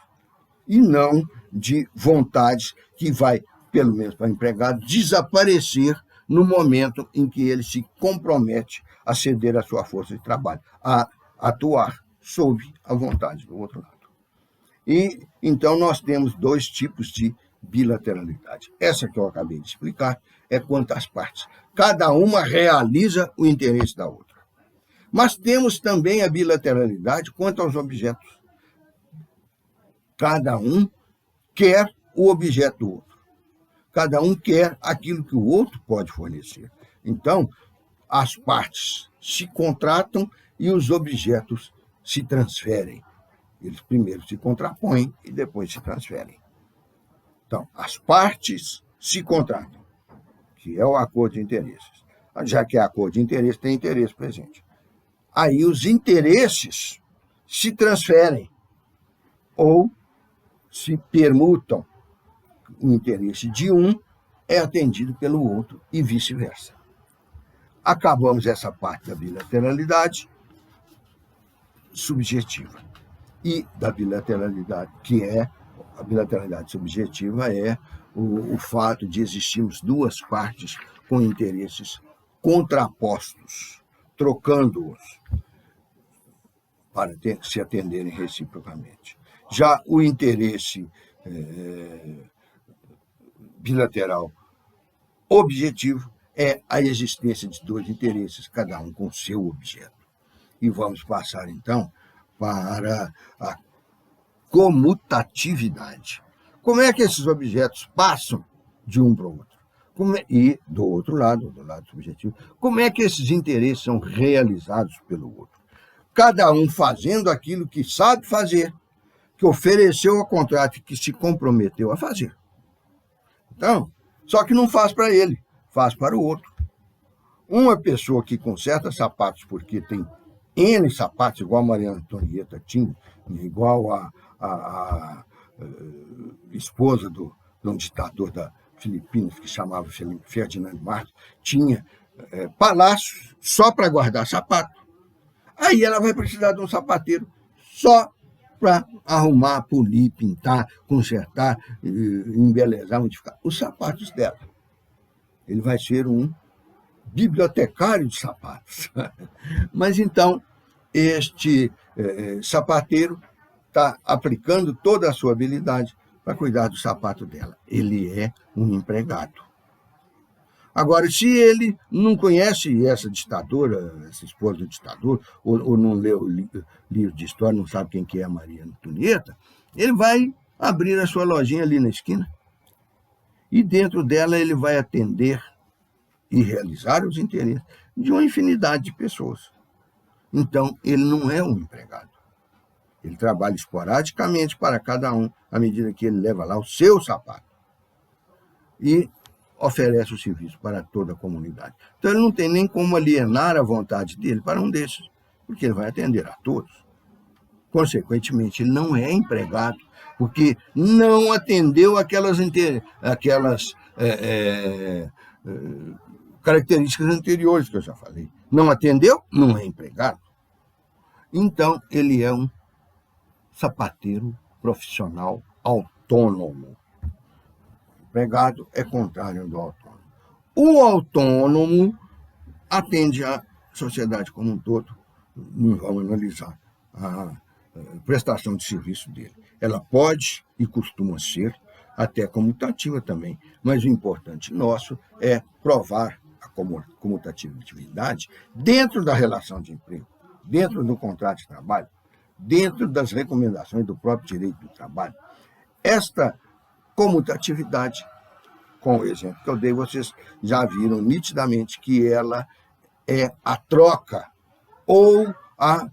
e não de vontades que vai, pelo menos para o empregado, desaparecer no momento em que ele se compromete a ceder a sua força de trabalho, a atuar sob a vontade do outro lado. E então nós temos 2 tipos de bilateralidade. Essa que eu acabei de explicar é quanto às partes. Cada uma realiza o interesse da outra. Mas temos também a bilateralidade quanto aos objetos. Cada um quer o objeto do outro. Cada um quer aquilo que o outro pode fornecer. Então, as partes se contratam e os objetos se transferem. Eles primeiro se contrapõem e depois se transferem. Então, as partes se contratam, que é o acordo de interesses. Já que é acordo de interesse, tem interesse presente. Aí os interesses se transferem ou se permutam. O interesse de um é atendido pelo outro e vice-versa. Acabamos essa parte da bilateralidade subjetiva. E da bilateralidade, que é a bilateralidade subjetiva, é o fato de existirmos 2 partes com interesses contrapostos, trocando-os para se atenderem reciprocamente. Já o interesse bilateral objetivo é a existência de 2 interesses, cada um com seu objeto. E vamos passar, então, para a comutatividade. Como é que esses objetos passam de um para o outro? E, do outro lado, do lado subjetivo, como é que esses interesses são realizados pelo outro? Cada um fazendo aquilo que sabe fazer, que ofereceu ao contrato e que se comprometeu a fazer. Então, só que não faz para ele, faz para o outro. Uma pessoa que conserta sapatos porque tem N sapatos, igual a Maria Antonieta tinha, igual a esposa de um ditador da Filipinas, que chamava Ferdinando Marcos, tinha palácios só para guardar sapato. Aí ela vai precisar de um sapateiro só para arrumar, polir, pintar, consertar, embelezar, modificar os sapatos dela. Ele vai ser um bibliotecário de sapatos. Mas então, este sapateiro está aplicando toda a sua habilidade para cuidar do sapato dela. Ele é um empregado. Agora, se ele não conhece essa ditadora, essa esposa do ditador, ou não leu livro de história, não sabe quem que é a Maria Antonieta, ele vai abrir a sua lojinha ali na esquina e dentro dela ele vai atender e realizar os interesses de uma infinidade de pessoas. Então, ele não é um empregado. Ele trabalha esporadicamente para cada um, à medida que ele leva lá o seu sapato. E oferece o serviço para toda a comunidade. Então, ele não tem nem como alienar a vontade dele para um desses, porque ele vai atender a todos. Consequentemente, ele não é empregado, porque não atendeu aquelas características anteriores que eu já falei. Não atendeu, não é empregado. Então, ele é um sapateiro profissional autônomo. O empregado é contrário do autônomo. O autônomo atende à sociedade como um todo. Não vamos analisar a prestação de serviço dele. Ela pode e costuma ser até comutativa também, mas o importante nosso é provar a comutatividade dentro da relação de emprego, dentro do contrato de trabalho, dentro das recomendações do próprio direito do trabalho. Esta comutatividade, com o exemplo que eu dei, vocês já viram nitidamente que ela é a troca ou a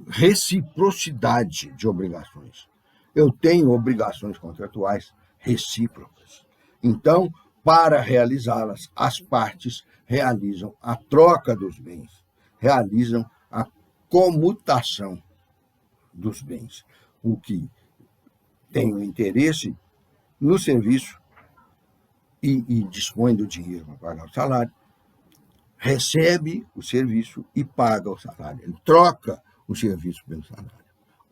reciprocidade de obrigações. Eu tenho obrigações contratuais recíprocas. Então, para realizá-las, as partes realizam a troca dos bens, realizam a comutação dos bens, o que tem o interesse no serviço e dispõe do dinheiro para pagar o salário, recebe o serviço e paga o salário. Ele troca o serviço pelo salário.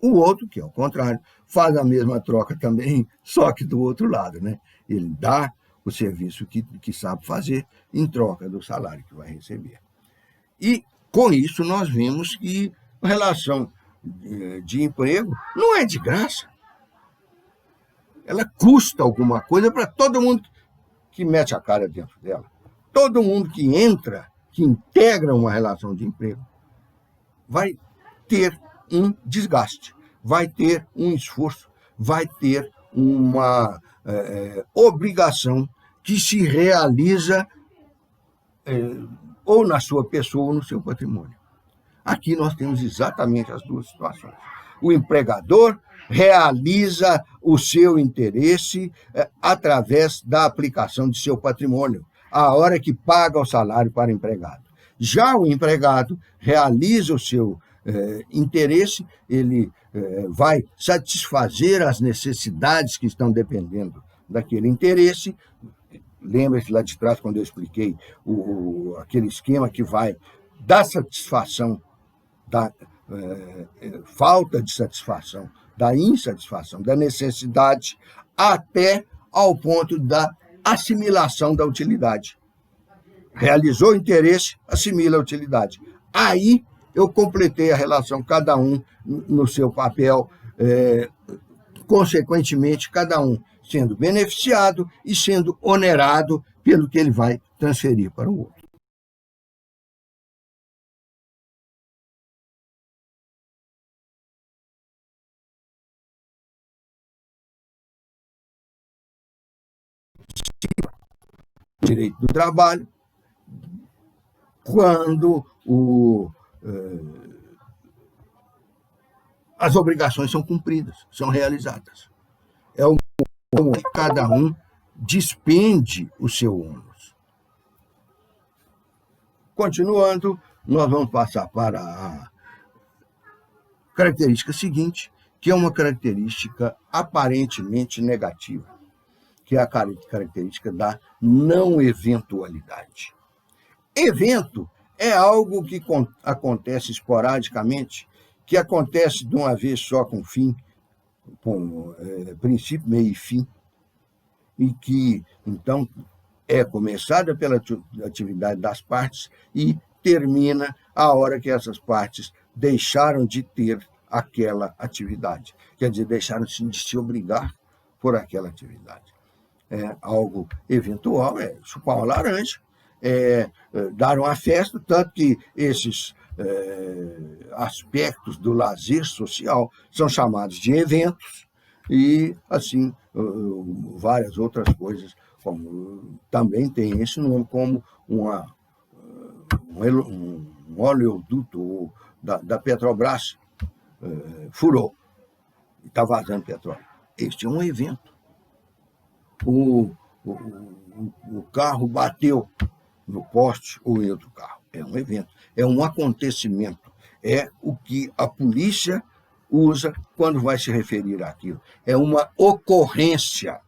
O outro, que é o contrário, faz a mesma troca também, só que do outro lado, né? Ele dá o serviço que sabe fazer em troca do salário que vai receber. E, com isso, nós vimos que a relação de emprego não é de graça. Ela custa alguma coisa para todo mundo que mete a cara dentro dela. Todo mundo que entra, que integra uma relação de emprego, vai ter um desgaste, vai ter um esforço, vai ter uma obrigação que se realiza ou na sua pessoa ou no seu patrimônio. Aqui nós temos exatamente as duas situações. O empregador realiza o seu interesse através da aplicação de seu patrimônio, a hora que paga o salário para o empregado. Já o empregado realiza o seu interesse, ele vai satisfazer as necessidades que estão dependendo daquele interesse. Lembra-se lá de trás, quando eu expliquei aquele esquema que vai da satisfação, da falta de satisfação, da insatisfação, da necessidade, até ao ponto da assimilação da utilidade. Realizou o interesse, assimila a utilidade. Aí eu completei a relação, cada um no seu papel, consequentemente, cada um sendo beneficiado e sendo onerado pelo que ele vai transferir para o outro. Direito do trabalho, quando as obrigações são cumpridas, são realizadas. É o momento que cada um despende o seu ônus. Continuando, nós vamos passar para a característica seguinte, que é uma característica aparentemente negativa, que é a característica da não eventualidade. Evento é algo que acontece esporadicamente, que acontece de uma vez só com fim, com princípio, meio e fim, e que, então, é começada pela atividade das partes e termina a hora que essas partes deixaram de ter aquela atividade, quer dizer, deixaram de se obrigar por aquela atividade. algo eventual, é chupar uma laranja, dar uma festa, tanto que esses aspectos do lazer social são chamados de eventos, e assim várias outras coisas, como também tem esse nome, como um oleoduto da Petrobras furou e está vazando petróleo. Este é um evento. O carro bateu no poste ou em outro carro. É um evento, é um acontecimento. É o que a polícia usa quando vai se referir àquilo. É uma ocorrência.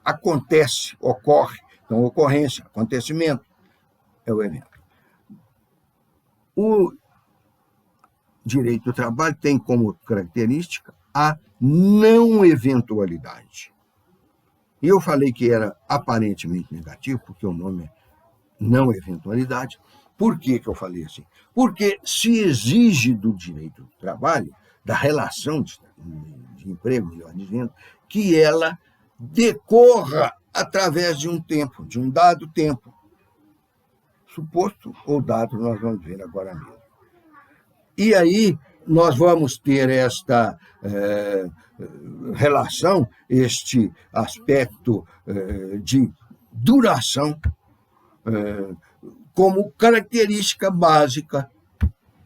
Acontece, ocorre. Então, ocorrência, acontecimento, é o evento. O direito do trabalho tem como característica a não eventualidade. E eu falei que era aparentemente negativo, porque o nome é não eventualidade. Por que eu falei assim? Porque se exige do direito do trabalho, da relação de emprego, melhor dizendo, que ela decorra através de um tempo, de um dado tempo. Suposto ou dado, nós vamos ver agora mesmo. E aí nós vamos ter esta relação, este aspecto de duração, como característica básica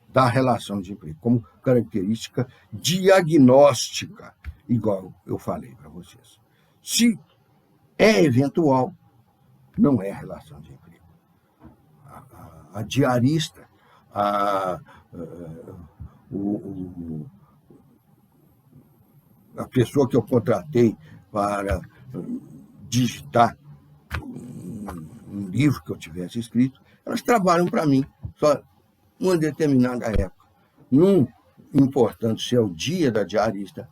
da relação de emprego, como característica diagnóstica, igual eu falei para vocês. Se é eventual, não é relação de emprego. A diarista, a pessoa que eu contratei para digitar um livro que eu tivesse escrito, elas trabalham para mim, só uma determinada época. Não importando se é o dia da diarista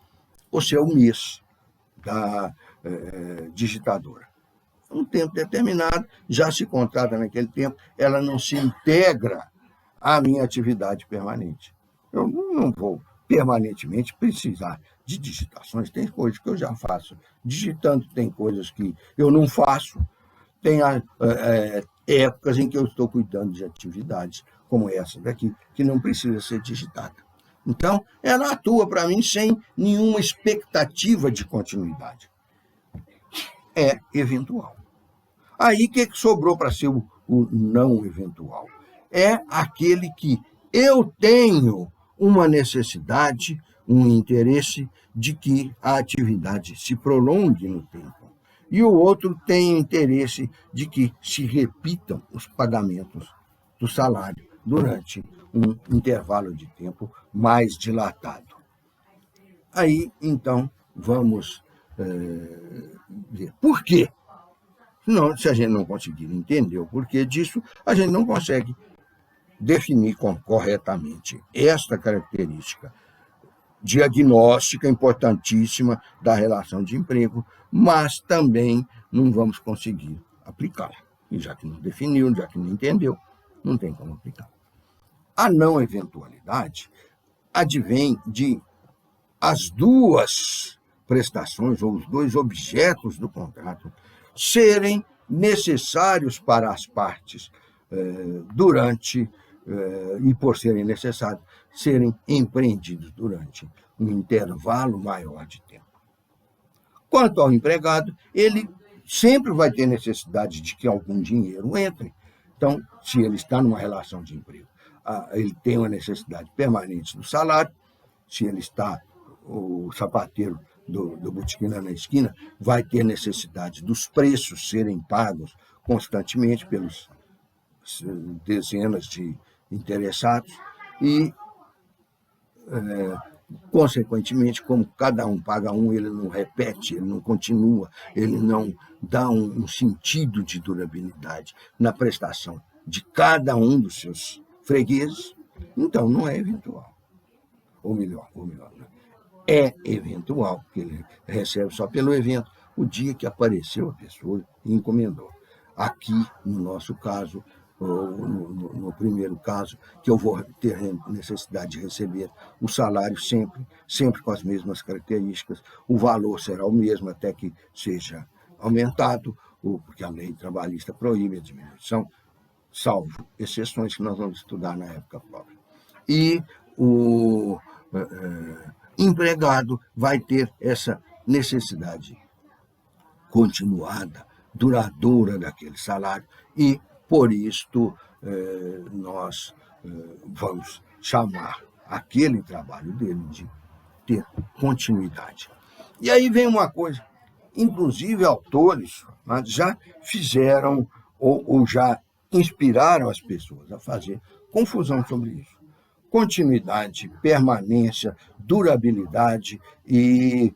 ou se é o mês da digitadora. Um tempo determinado, já se contrata naquele tempo, ela não se integra à minha atividade permanente. Eu não vou permanentemente precisar de digitações, tem coisas que eu já faço digitando, tem coisas que eu não faço, tem épocas em que eu estou cuidando de atividades como essa daqui, que não precisa ser digitada. Então, ela atua para mim sem nenhuma expectativa de continuidade. É eventual. Aí, o que sobrou para ser o não eventual? É aquele que eu tenho uma necessidade, um interesse de que a atividade se prolongue no tempo. E o outro tem interesse de que se repitam os pagamentos do salário durante um intervalo de tempo mais dilatado. Aí, então, vamos ver por quê. Não, se a gente não conseguir entender o porquê disso, a gente não consegue definir corretamente esta característica diagnóstica importantíssima da relação de emprego, mas também não vamos conseguir aplicá-la. E já que não definiu, já que não entendeu, não tem como aplicar. A não eventualidade advém de as duas prestações ou os dois objetos do contrato serem necessários para as partes durante, e por serem necessários, serem empreendidos durante um intervalo maior de tempo. Quanto ao empregado, ele sempre vai ter necessidade de que algum dinheiro entre. Então, se ele está numa relação de emprego, ele tem uma necessidade permanente do salário. Se ele está, o sapateiro do botequim lá na esquina, vai ter necessidade dos preços serem pagos constantemente pelos dezenas de interessados e, consequentemente, como cada um paga um, ele não repete, ele não continua, ele não dá um sentido de durabilidade na prestação de cada um dos seus fregueses, então não é eventual. Ou melhor, é eventual, porque ele recebe só pelo evento, o dia que apareceu a pessoa e encomendou. Aqui, no nosso caso, ou no primeiro caso, que eu vou ter necessidade de receber o salário sempre com as mesmas características, o valor será o mesmo até que seja aumentado, porque a lei trabalhista proíbe a diminuição, salvo exceções que nós vamos estudar na época própria. E o empregado vai ter essa necessidade continuada, duradoura daquele salário, e, por isto, nós vamos chamar aquele trabalho dele de ter continuidade. E aí vem uma coisa, inclusive autores já fizeram ou já inspiraram as pessoas a fazer confusão sobre isso. Continuidade, permanência, durabilidade e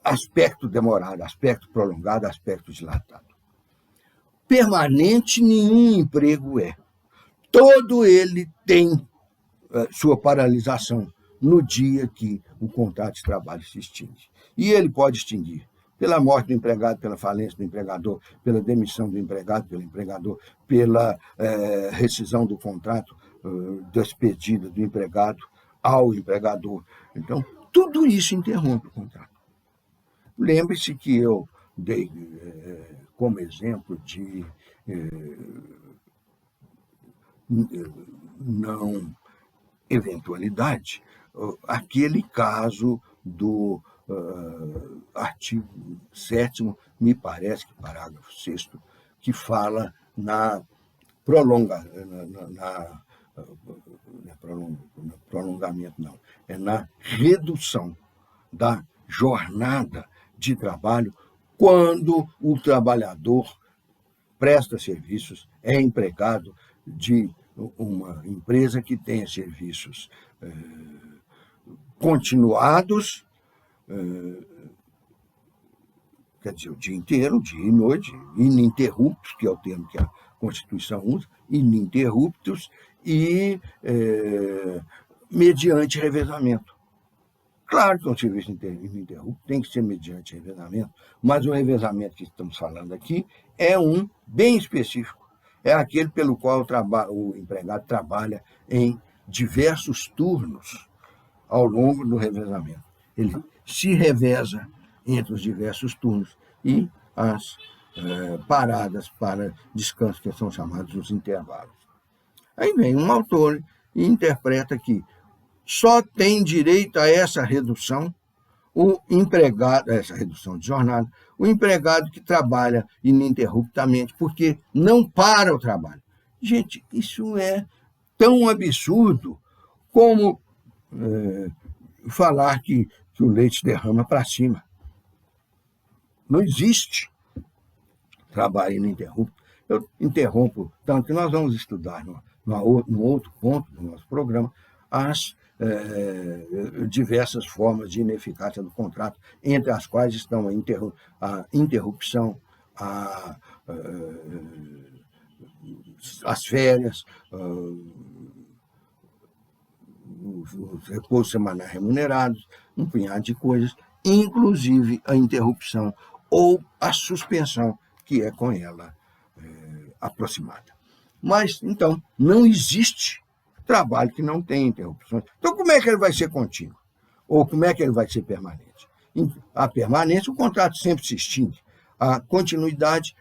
aspecto demorado, aspecto prolongado, aspecto dilatado. Permanente nenhum emprego é. Todo ele tem sua paralisação no dia que o contrato de trabalho se extingue. E ele pode extinguir pela morte do empregado, pela falência do empregador, pela demissão do empregado, pelo empregador, pela rescisão do contrato, despedida do empregado ao empregador. Então, tudo isso interrompe o contrato. Lembre-se que eu dei como exemplo de não eventualidade aquele caso do artigo 7º, me parece que parágrafo 6º, que fala na prolongamento, não, é na redução da jornada de trabalho quando o trabalhador presta serviços, é empregado de uma empresa que tenha serviços continuados, quer dizer, o dia inteiro, dia e noite, ininterruptos, que é o termo que a Constituição usa, ininterruptos e mediante revezamento. Claro que um serviço ininterrupto tem que ser mediante revezamento, mas o revezamento que estamos falando aqui é um bem específico. É aquele pelo qual o empregado trabalha em diversos turnos ao longo do revezamento. Ele se reveza entre os diversos turnos e as paradas para descanso, que são chamados os intervalos. Aí vem um autor e interpreta que só tem direito a essa redução o empregado, essa redução de jornada, o empregado que trabalha ininterruptamente, porque não para o trabalho. Gente, isso é tão absurdo como falar que o leite derrama para cima. Não existe trabalho ininterrupto. Eu interrompo, tanto que nós vamos estudar no outro ponto do nosso programa as diversas formas de ineficácia do contrato, entre as quais estão a interrupção, as férias, os repousos semanais remunerados, um punhado de coisas, inclusive a interrupção ou a suspensão, que é com ela aproximada. Mas, então, não existe trabalho que não tem interrupções. Então, como é que ele vai ser contínuo? Ou como é que ele vai ser permanente? A permanência, o contrato sempre se extingue. A continuidade,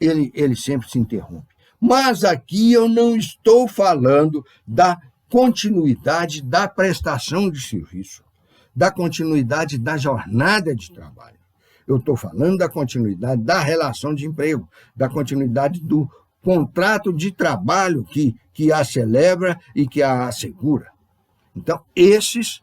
ele sempre se interrompe. Mas aqui eu não estou falando da continuidade da prestação de serviço, da continuidade da jornada de trabalho. Eu estou falando da continuidade da relação de emprego, da continuidade do contrato de trabalho que a celebra e que a assegura. Então, esses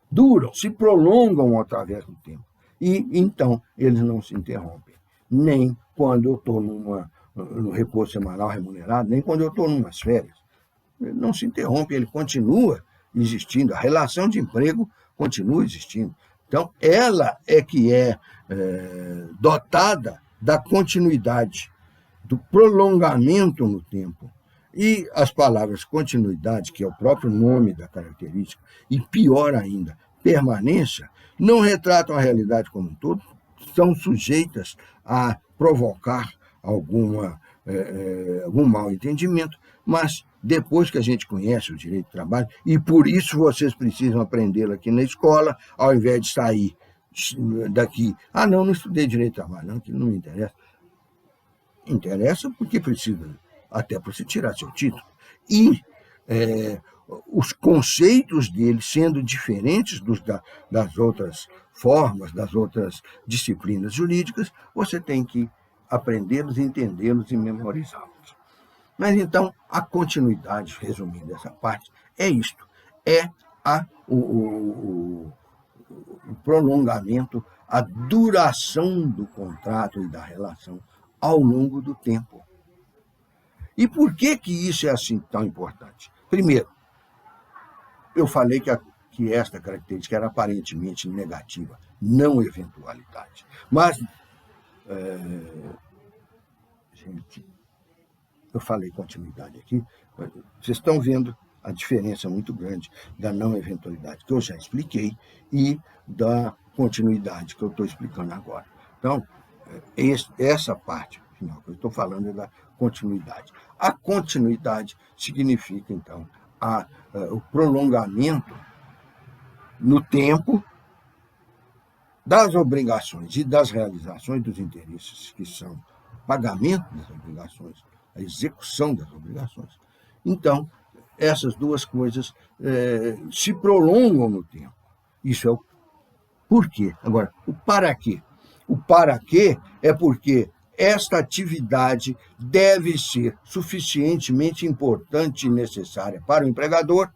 duram, se prolongam através do tempo. E, então, eles não se interrompem. Nem quando eu estou no repouso semanal remunerado, nem quando eu estou em umas férias. Ele não se interrompe, ele continua existindo. A relação de emprego continua existindo. Então, ela é que é dotada da continuidade, do prolongamento no tempo. E as palavras continuidade, que é o próprio nome da característica, e pior ainda, permanência, não retratam a realidade como um todo, são sujeitas a provocar algum mal entendimento, mas depois que a gente conhece o direito do trabalho, e por isso vocês precisam aprendê-lo aqui na escola, ao invés de sair daqui, não estudei direito de trabalho, não, aquilo não me interessa. Interessa porque precisa, até para você tirar seu título. E os conceitos dele sendo diferentes das outras formas, das outras disciplinas jurídicas, você tem que aprendê-los, entendê-los e memorizá-los. Mas então, a continuidade, resumindo essa parte, é isto, é o prolongamento, a duração do contrato e da relação ao longo do tempo. E por que isso é assim tão importante? Primeiro, eu falei que esta característica era aparentemente negativa, não eventualidade. Mas, gente, eu falei continuidade aqui, vocês estão vendo a diferença muito grande da não eventualidade, que eu já expliquei, e da continuidade, que eu estou explicando agora. Então, essa parte final que eu estou falando é da continuidade. A continuidade significa, então, o prolongamento no tempo das obrigações e das realizações dos interesses, que são o pagamento das obrigações, a execução das obrigações. Então, essas duas coisas se prolongam no tempo. Isso é o porquê. Agora, o para quê? O para quê é porque esta atividade deve ser suficientemente importante e necessária para o empregador,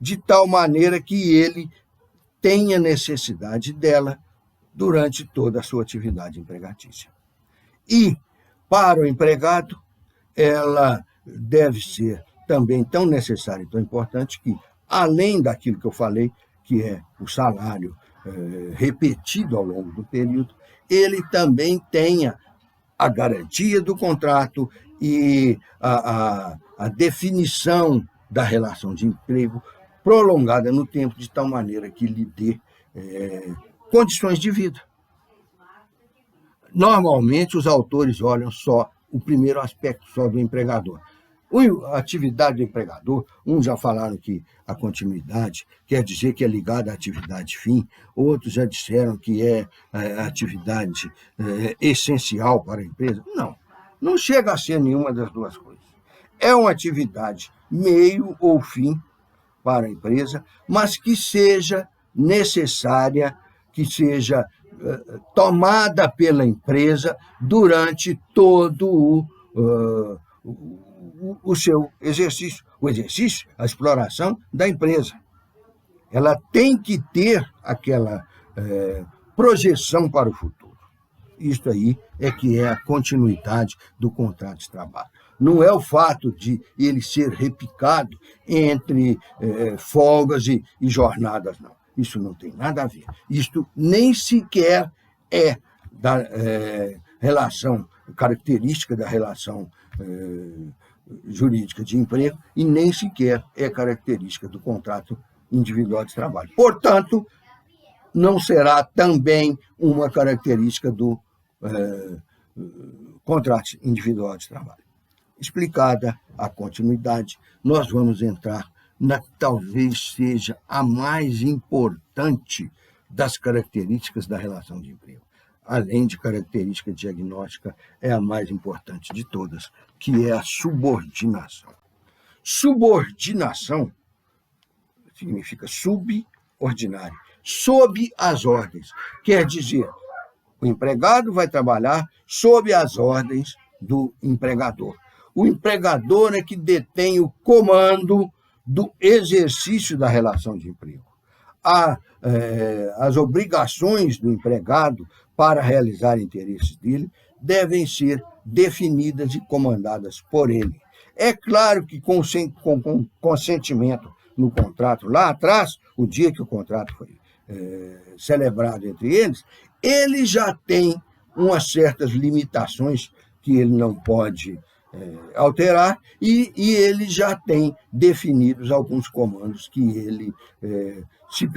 de tal maneira que ele tenha necessidade dela durante toda a sua atividade empregatícia. E, para o empregado, ela deve ser também tão necessária e tão importante que, além daquilo que eu falei, que é o salário repetido ao longo do período, ele também tenha a garantia do contrato e a definição da relação de emprego prolongada no tempo, de tal maneira que lhe dê condições de vida. Normalmente, os autores olham só o primeiro aspecto só do empregador. A atividade do empregador, uns já falaram que a continuidade quer dizer que é ligada à atividade fim, outros já disseram que é a atividade essencial para a empresa. Não chega a ser nenhuma das duas coisas. É uma atividade meio ou fim para a empresa, mas que seja necessária, que seja tomada pela empresa durante todo o seu exercício, a exploração da empresa. Ela tem que ter aquela projeção para o futuro. Isso aí é que é a continuidade do contrato de trabalho. Não é o fato de ele ser repicado entre folgas e jornadas, não. Isso não tem nada a ver. Isto nem sequer é da relação, característica da relação jurídica de emprego, e nem sequer é característica do contrato individual de trabalho. Portanto, não será também uma característica do contrato individual de trabalho. Explicada a continuidade, nós vamos entrar na que talvez seja a mais importante das características da relação de emprego. Além de característica diagnóstica, é a mais importante de todas, que é a subordinação. Subordinação significa subordinário, sob as ordens. Quer dizer, o empregado vai trabalhar sob as ordens do empregador. O empregador é que detém o comando do exercício da relação de emprego. As obrigações do empregado para realizar interesses dele devem ser definidas e comandadas por ele. É claro que com consentimento no contrato lá atrás, o dia que o contrato foi celebrado entre eles, ele já tem umas certas limitações que ele não pode alterar, e ele já tem definidos alguns comandos que ele se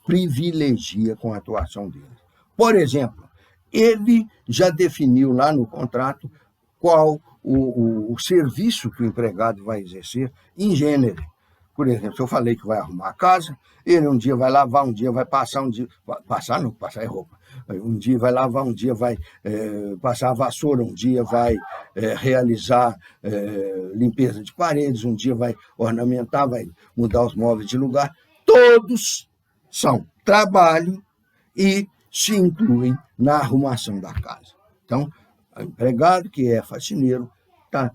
privilegia com a atuação dele. Por exemplo, ele já definiu lá no contrato qual o serviço que o empregado vai exercer em gênero. Por exemplo, se eu falei que vai arrumar a casa, ele um dia vai lavar, um dia vai passar, um dia... Passar não, passar é roupa. Um dia vai lavar, um dia vai passar a vassoura, um dia vai realizar limpeza de paredes, um dia vai ornamentar, vai mudar os móveis de lugar. Todos são trabalho e se incluem na arrumação da casa. Então, o empregado que é faxineiro, está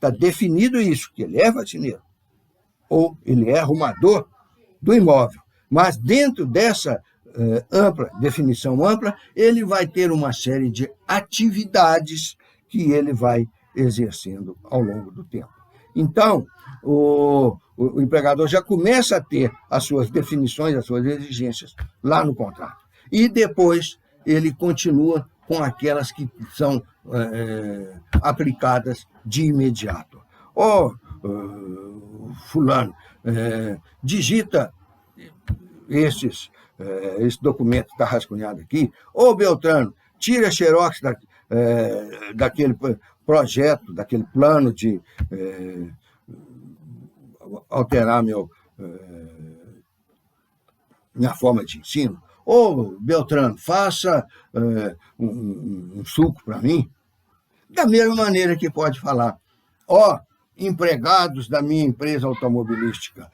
definido isso, que ele é faxineiro, ou ele é arrumador do imóvel. Mas dentro dessa definição ampla, ele vai ter uma série de atividades que ele vai exercendo ao longo do tempo. Então, o empregador já começa a ter as suas definições, as suas exigências lá no contrato. E depois ele continua com aquelas que são aplicadas de imediato. Fulano, digita esse documento que está rascunhado aqui. Beltrano, tira a xerox daquele projeto, daquele plano de alterar minha forma de ensino. Beltrano, faça um suco para mim. Da mesma maneira que pode falar, empregados da minha empresa automobilística,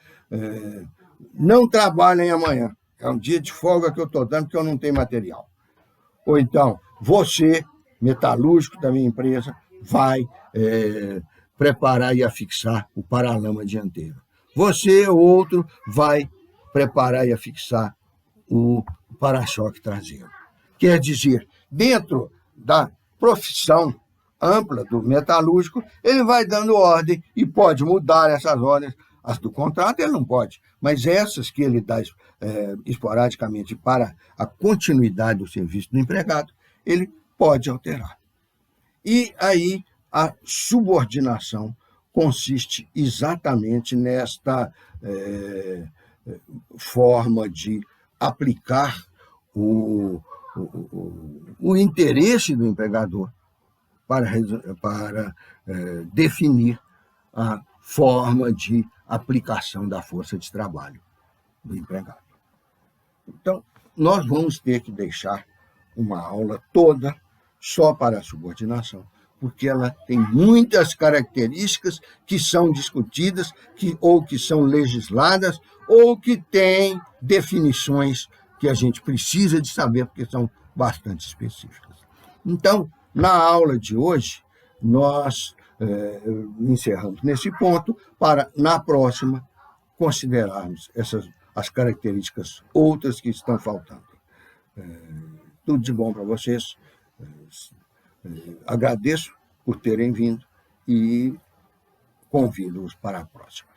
não trabalhem amanhã. É um dia de folga que eu estou dando porque eu não tenho material. Ou então, você, metalúrgico da minha empresa, vai preparar e afixar o paralama dianteiro. Você, outro, vai preparar e afixar o para-choque traseiro. Quer dizer, dentro da profissão ampla do metalúrgico, ele vai dando ordem e pode mudar essas ordens. As do contrato ele não pode, mas essas que ele dá esporadicamente para a continuidade do serviço do empregado, ele pode alterar. E aí a subordinação consiste exatamente nesta forma de aplicar o interesse do empregador para definir a forma de aplicação da força de trabalho do empregado. Então, nós vamos ter que deixar uma aula toda só para a subordinação, porque ela tem muitas características que são discutidas, ou que são legisladas, ou que têm definições que a gente precisa de saber, porque são bastante específicas. Então, na aula de hoje, nós encerramos nesse ponto para, na próxima, considerarmos as características outras que estão faltando. Tudo de bom para vocês. Agradeço por terem vindo e convido-os para a próxima.